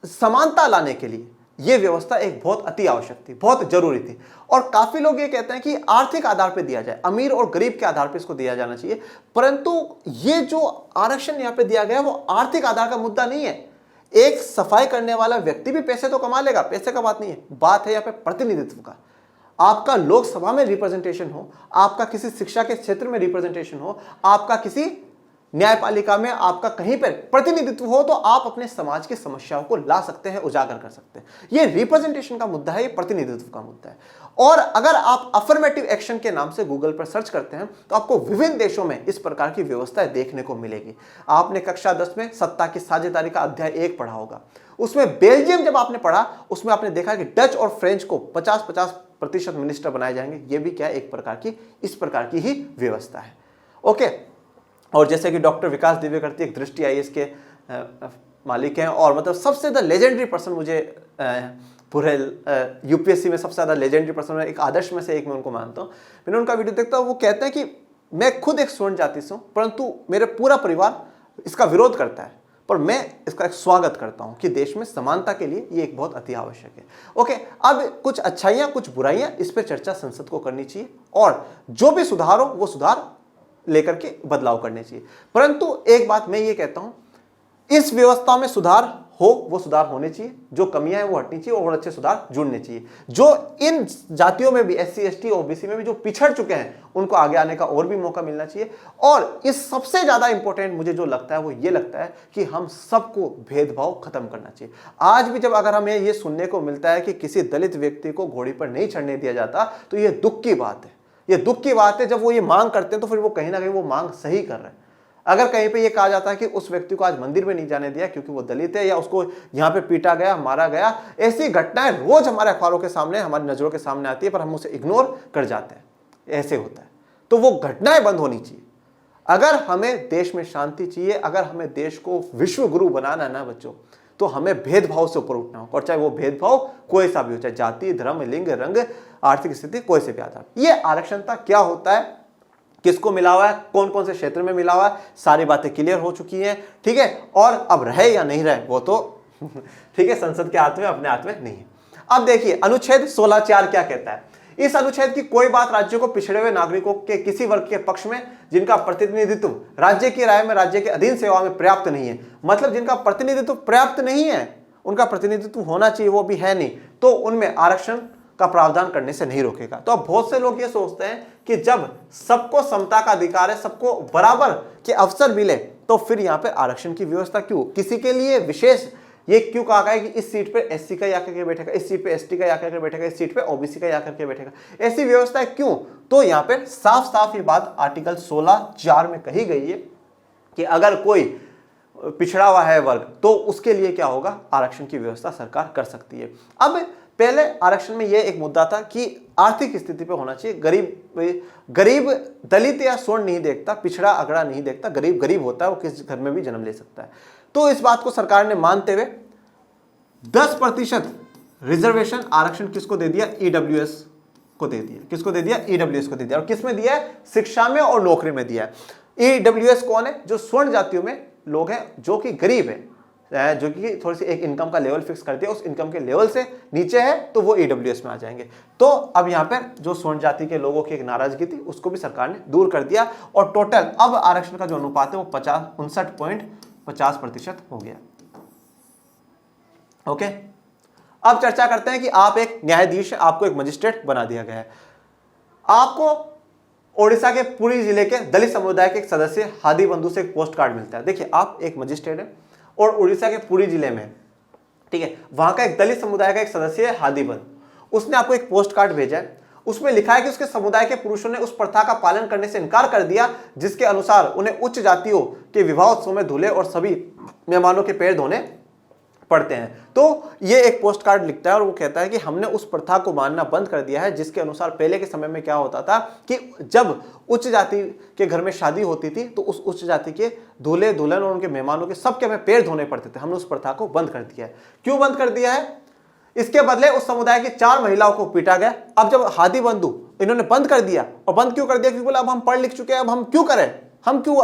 समानता लाने के लिए यह व्यवस्था एक बहुत अति आवश्यक थी, बहुत जरूरी थी। और काफी लोग ये कहते हैं कि आर्थिक आधार पर दिया जाए, अमीर और गरीब के आधार पर इसको दिया जाना चाहिए। परंतु ये जो आरक्षण यहां पे दिया गया वो आर्थिक आधार का मुद्दा नहीं है। एक सफाई करने वाला व्यक्ति भी पैसे तो कमा लेगा, पैसे का बात नहीं है, बात है यहां पे प्रतिनिधित्व का। आपका लोकसभा में रिप्रेजेंटेशन हो, आपका किसी शिक्षा के क्षेत्र में रिप्रेजेंटेशन हो, आपका किसी न्यायपालिका में आपका कहीं पर प्रतिनिधित्व हो तो आप अपने समाज की समस्याओं को ला सकते हैं, उजागर कर सकते हैं। ये रिप्रेजेंटेशन का मुद्दा है, ये प्रतिनिधित्व का मुद्दा है। और अगर आप अफर्मेटिव एक्शन के नाम से गूगल पर सर्च करते हैं तो आपको विभिन्न देशों में इस प्रकार की व्यवस्थाएं देखने को मिलेगी। आपने कक्षा 10 में सत्ता की साझेदारी का अध्याय 1 पढ़ा होगा। उसमें बेल्जियम जब आपने पढ़ा, उसमें आपने देखा कि डच और फ्रेंच को 50-50% मिनिस्टर बनाए जाएंगे। ये भी क्या है, एक प्रकार की इस प्रकार की ही व्यवस्था है। ओके, और जैसे कि डॉक्टर विकास दिव्यकीर्ति एक दृष्टि IAS के मालिक हैं, और मतलब सबसे ज़्यादा लेजेंडरी पर्सन मुझे पूरे UPSC में सबसे ज़्यादा लेजेंडरी पर्सन है, एक आदर्श में से एक मैं उनको मानता हूँ। मैंने उनका वीडियो देखता हूँ, वो कहते हैं कि मैं खुद एक स्वर्ण जाति से हूँ, परंतु मेरे पूरा परिवार इसका विरोध करता है, पर मैं इसका एक स्वागत करता हूँ कि देश में समानता के लिए ये एक बहुत अति आवश्यक है। ओके, अब कुछ अच्छाइयाँ कुछ बुराइयाँ, इस पर चर्चा संसद को करनी चाहिए, और जो भी सुधार हो वो सुधार लेकर के बदलाव करने चाहिए। परंतु एक बात मैं ये कहता हूं, इस व्यवस्था में सुधार हो वो सुधार होने चाहिए, जो कमियां हैं वो हटनी चाहिए, और अच्छे सुधार जुड़ने चाहिए। जो इन जातियों में भी SC ST OBC में भी जो पिछड़ चुके हैं उनको आगे आने का और भी मौका मिलना चाहिए। और इस सबसे ज्यादा इंपॉर्टेंट मुझे जो लगता है वो ये लगता है कि हम सबको भेदभाव खत्म करना चाहिए। आज भी जब अगर हमें ये सुनने को मिलता है कि किसी दलित व्यक्ति को घोड़ी पर नहीं चढ़ने दिया जाता, तो ये दुख की बात है। ये दुख की बात है। जब वो ये मांग करते हैं तो फिर वो कहीं ना कहीं वो मांग सही कर रहे हैं। अगर कहीं पे ये कहा जाता है कि उस व्यक्ति को आज मंदिर में नहीं जाने दिया क्योंकि वो दलित है, या उसको यहाँ पे पीटा गया, मारा गया, ऐसी घटनाएं रोज हमारे अखबारों के सामने, हमारी नजरों के सामने आती है, पर हम उसे इग्नोर कर जाते हैं। ऐसे होता है, तो वो घटनाएं बंद होनी चाहिए। अगर हमें देश में शांति चाहिए, अगर हमें देश को विश्व गुरु बनाना है ना बच्चों, तो हमें भेदभाव से ऊपर उठना होगा, और चाहे वो भेदभाव कोई सा भी हो, चाहे जाति, धर्म, लिंग, रंग, आर्थिक स्थिति, कोई से भी आधार। ये आरक्षणता क्या होता है, किसको मिला हुआ है, कौन कौन से क्षेत्र में मिला हुआ है, सारी बातें क्लियर हो चुकी हैं। ठीक है, और अब रहे या नहीं रहे वो तो ठीक है, संसद के हाथ में, अपने हाथ में नहीं है। अब देखिए अनुच्छेद 16(4) क्या कहता है। इस अनुच्छेद की कोई बात राज्यों को पिछड़े हुए नागरिकों के किसी वर्ग के पक्ष में जिनका प्रतिनिधित्व राज्य की राय में राज्य के अधीन सेवा में पर्याप्त नहीं है, मतलब जिनका प्रतिनिधित्व पर्याप्त नहीं है, उनका प्रतिनिधित्व होना चाहिए वो भी है नहीं, तो उनमें आरक्षण का प्रावधान करने से नहीं रोकेगा। तो अब बहुत से लोग ये सोचते हैं कि जब सबको समता का अधिकार है, सबको बराबर के अवसर मिले, तो फिर यहाँ पे आरक्षण की व्यवस्था क्यों, किसी के लिए विशेष ये क्यों कहा गया कि इस सीट पे SC का आकर के बैठेगा, इस सीट पे ST का आकर के बैठेगा, इस सीट पे OBC का आकर के बैठेगा, ऐसी व्यवस्था क्यों। तो यहाँ पे साफ साफ ये बात आर्टिकल 16(4) में कही गई है कि अगर कोई पिछड़ा हुआ है वर्ग, तो उसके लिए क्या होगा, आरक्षण की व्यवस्था सरकार कर सकती है। अब पहले आरक्षण में यह एक मुद्दा था कि आर्थिक स्थिति पे होना चाहिए। गरीब दलित या स्वर्ण नहीं देखता, पिछड़ा अगड़ा नहीं देखता, गरीब गरीब होता है, वो किस घर में भी जन्म ले सकता है। तो इस बात को सरकार ने मानते हुए 10% रिजर्वेशन आरक्षण किसको दे दिया, EWS को दे दिया। किसको दे दिया, EWS को दे दिया। और किस में दिया है, शिक्षा में और नौकरी में दिया है। EWS कौन है, जो स्वर्ण जातियों में लोग हैं, जो कि गरीब है, जो कि थोड़ी सी एक इनकम का लेवल फिक्स कर दिया, उस इनकम के लेवल से नीचे है तो वो EWS में आ जाएंगे। तो अब यहाँ पर जो स्वर्ण जाति के लोगों की एक नाराजगी थी उसको भी सरकार ने दूर कर दिया, और टोटल अब आरक्षण का जो अनुपात है वो 59.50% हो गया। ओके, अब चर्चा करते हैं कि आप एक न्यायाधीश, आपको एक मजिस्ट्रेट बना दिया गया है। आपको ओडिशा के पुरी जिले के दलित समुदाय के एक सदस्य हादी बंधु से एक पोस्ट कार्ड मिलता है। देखिए, आप एक मजिस्ट्रेट है और उड़ीसा के पुरी जिले में, ठीक है, वहां का एक दलित समुदाय का एक सदस्य है हादी बंधु। उसने आपको एक पोस्ट कार्ड भेजा है, उसमें लिखा है कि उसके समुदाय के पुरुषों ने उस प्रथा का पालन करने से इनकार कर दिया जिसके अनुसार उन्हें उच्च जातियों के विवाह उत्सव में दूल्हे और सभी मेहमानों के पैर धोने पड़ते हैं। तो ये एक पोस्ट कार्ड लिखता है और वो कहता है कि हमने उस प्रथा को मानना बंद कर दिया है, जिसके अनुसार पहले के समय में क्या होता था कि जब उच्च जाति के घर में शादी होती थी तो उस उच्च जाति के दूल्हे दुल्हन और उनके मेहमानों के सबके हमें पैर धोने पड़ते थे। हमने उस प्रथा को बंद कर दिया है। क्यों बंद कर दिया है? इसके बदले उस समुदाय की 4 महिलाओं को पीटा गया। अब जब हादी बंधु इन्होंने बंद कर दिया, और बंद क्यों कर दिया? क्योंकि बोला अब हम पढ़ लिख चुके हैं, अब हम क्यों करें, हम क्यों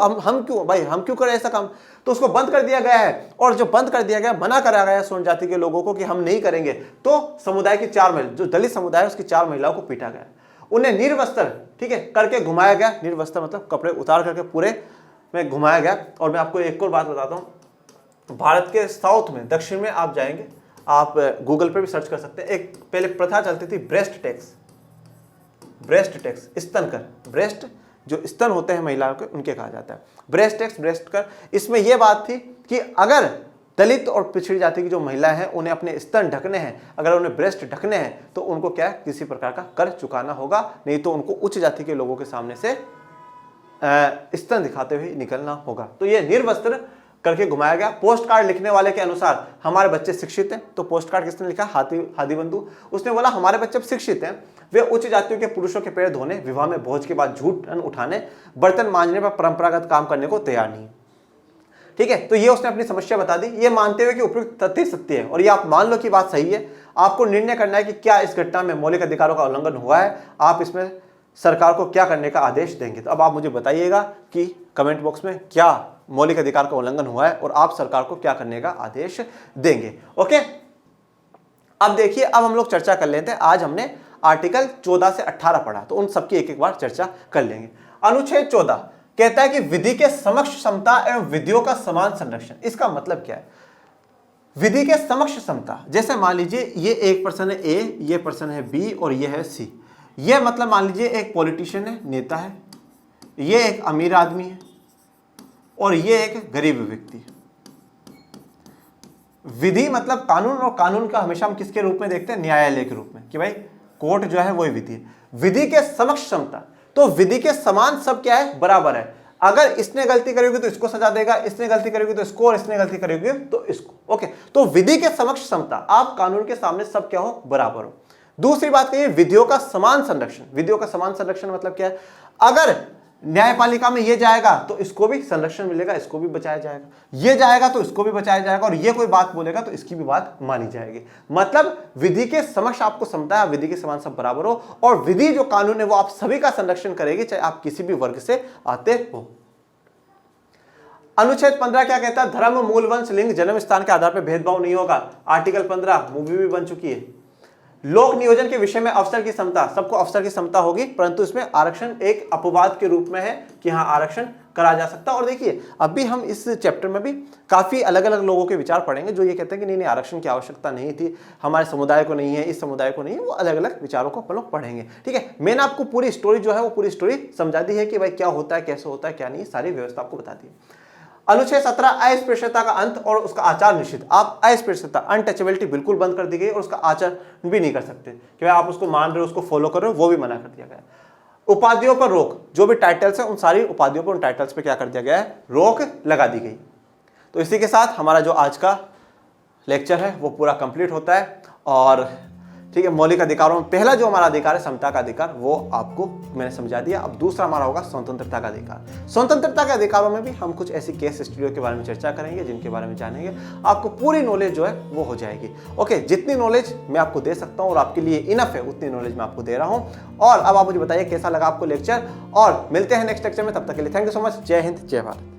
करें ऐसा काम। तो उसको बंद कर दिया गया है, और जो बंद कर दिया गया, मना करा गया स्वर्ण जाति के लोगों को कि हम नहीं करेंगे। तो समुदाय की 4 महिला, जो दलित समुदाय है उसकी 4 महिलाओं को पीटा गया, उन्हें निर्वस्त्र, ठीक है, करके घुमाया गया। निर्वस्त्र मतलब कपड़े उतार करके पूरे में घुमाया गया। और मैं आपको एक और बात बताता हूँ, भारत के साउथ में, दक्षिण में आप जाएंगे, आप गूगल पे भी सर्च कर सकते हैं, एक पहले प्रथा चलती थी ब्रेस्ट टैक्स, स्तन कर, ब्रेस्ट जो स्तन होते हैं महिलाओं के, उनके कहा जाता है। ब्रेस्ट एक्स, ब्रेस्ट कर, इसमें यह बात थी कि अगर दलित और पिछड़ी जाति की जो महिलाएं हैं उन्हें अपने स्तन ढकने हैं, अगर उन्हें ब्रेस्ट ढकने हैं तो उनको क्या है, किसी प्रकार का कर चुकाना होगा, नहीं तो उनको उच्च जाति के लोगों के सामने से स्तन दिखाते हुए निकलना होगा। तो ये निर्वस्त्र करके घुमाया गया। पोस्ट कार्ड लिखने वाले के अनुसार हमारे बच्चे शिक्षित हैं, तो पोस्ट कार्ड किसने लिखा, हादी बंधु। उसने बोला हमारे बच्चे शिक्षित हैं, वे उच्च जातियों के पुरुषों के पैर धोने, विवाह में भोज के बाद झूठ उठाने, बर्तन मांजने पर परंपरागत काम करने को तैयार नहीं। ठीक है, तो ये उसने अपनी समस्या बता दी, ये मानते हुए कि उपयुक्त तथ्य सत्य है और ये आप मान लो कि बात सही है। आपको निर्णय करना है कि क्या इस घटना में मौलिक अधिकारों का उल्लंघन हुआ है, आप इसमें सरकार को क्या करने का आदेश देंगे। तो अब आप मुझे बताइएगा कि कमेंट बॉक्स में क्या मौलिक अधिकार का उल्लंघन हुआ है और आप सरकार को क्या करने का आदेश देंगे। ओके, अब देखिए, अब हम लोग चर्चा कर लेते हैं। आज हमने आर्टिकल 14 से 18 पढ़ा, तो उन सबकी एक एक बार चर्चा कर लेंगे। अनुच्छेद 14 कहता है कि विधि के समक्ष समता एवं विधियों का समान संरक्षण। इसका मतलब क्या है, विधि के समक्ष समता, जैसे मान लीजिए ये एक पर्सन है ए, ये पर्सन है बी और ये है सी। ये मतलब मान लीजिए एक पॉलिटिशियन है, नेता है, ये एक अमीर आदमी है और ये एक गरीब व्यक्ति है। विधि मतलब कानून, और कानून का हमेशा हम किसके रूप में देखते हैं, न्यायालय के रूप में, कि भाई कोर्ट जो है वही विधि है। विधि के समक्ष समता, तो विधि के समान सब क्या है, बराबर है। अगर इसने गलती करेगी तो इसको सजा देगा, इसने गलती करेगी तो इसको, और इसने गलती करेगी तो इसको। ओके, तो विधि के समक्ष समता, आप कानून के सामने सब क्या हो, बराबर हो। दूसरी बात कहिए विधियों का समान संरक्षण। विधियों का समान संरक्षण मतलब क्या है, अगर न्यायपालिका में ये जाएगा तो इसको भी संरक्षण मिलेगा, इसको भी बचाया जाएगा, ये जाएगा तो इसको भी बचाया जाएगा, और ये कोई बात बोलेगा तो इसकी भी बात मानी जाएगी। मतलब विधि के समक्ष आपको समता है, विधि के समान सब बराबर हो, और विधि जो कानून है वो आप सभी का संरक्षण करेगी, चाहे आप किसी भी वर्ग से आते हो। अनुच्छेद 15 क्या कहता है, धर्म, मूल, वंश, लिंग, जन्म स्थान के आधार पर भेदभाव नहीं होगा। आर्टिकल 15 मूवी भी बन चुकी है। लोक नियोजन के विषय में अवसर की समता, सबको अवसर की समता होगी, परंतु इसमें आरक्षण एक अपवाद के रूप में है कि हाँ आरक्षण करा जा सकता है। और देखिए अभी हम इस चैप्टर में भी काफी अलग अलग लोगों के विचार पढ़ेंगे जो ये कहते हैं कि नहीं आरक्षण की आवश्यकता नहीं थी, हमारे समुदाय को नहीं है, इस समुदाय को नहीं है, वो अलग अलग विचारों को हम लोग पढ़ेंगे। ठीक है, मैंने आपको पूरी स्टोरी जो है वो पूरी स्टोरी समझा दी है कि भाई क्या होता है, कैसे होता है, क्या नहीं, सारी व्यवस्था आपको बता दी। अनुच्छेद 17 अस्पृश्यता का अंत और उसका आचार निषिद्ध। आप अस्पृश्यता, अनटचेबिलिटी बिल्कुल बंद कर दी गई और उसका आचरण भी नहीं कर सकते कि भाई आप उसको मान रहे हो, उसको फॉलो कर रहे हो, वो भी मना कर दिया गया। उपाधियों पर रोक, जो भी टाइटल्स है उन सारी उपाधियों पर, उन टाइटल्स पे क्या कर दिया गया है, रोक लगा दी गई। तो इसी के साथ हमारा जो आज का लेक्चर है वो पूरा कंप्लीट होता है। और ठीक है, मौलिक अधिकारों में पहला जो हमारा अधिकार है समता का अधिकार, वो आपको मैंने समझा दिया। अब दूसरा हमारा होगा स्वतंत्रता का अधिकार। स्वतंत्रता के अधिकारों में भी हम कुछ ऐसी केस स्टडियो के बारे में चर्चा करेंगे जिनके बारे में जानेंगे, आपको पूरी नॉलेज जो है वो हो जाएगी। ओके, जितनी नॉलेज मैं आपको दे सकता हूँ और आपके लिए इनफ है उतनी नॉलेज मैं आपको दे रहा हूँ। और अब आप मुझे बताइए कैसा लगा आपको लेक्चर, और मिलते हैं नेक्स्ट लेक्चर में। तब तक के लिए थैंक यू सो मच। जय हिंद, जय भारत।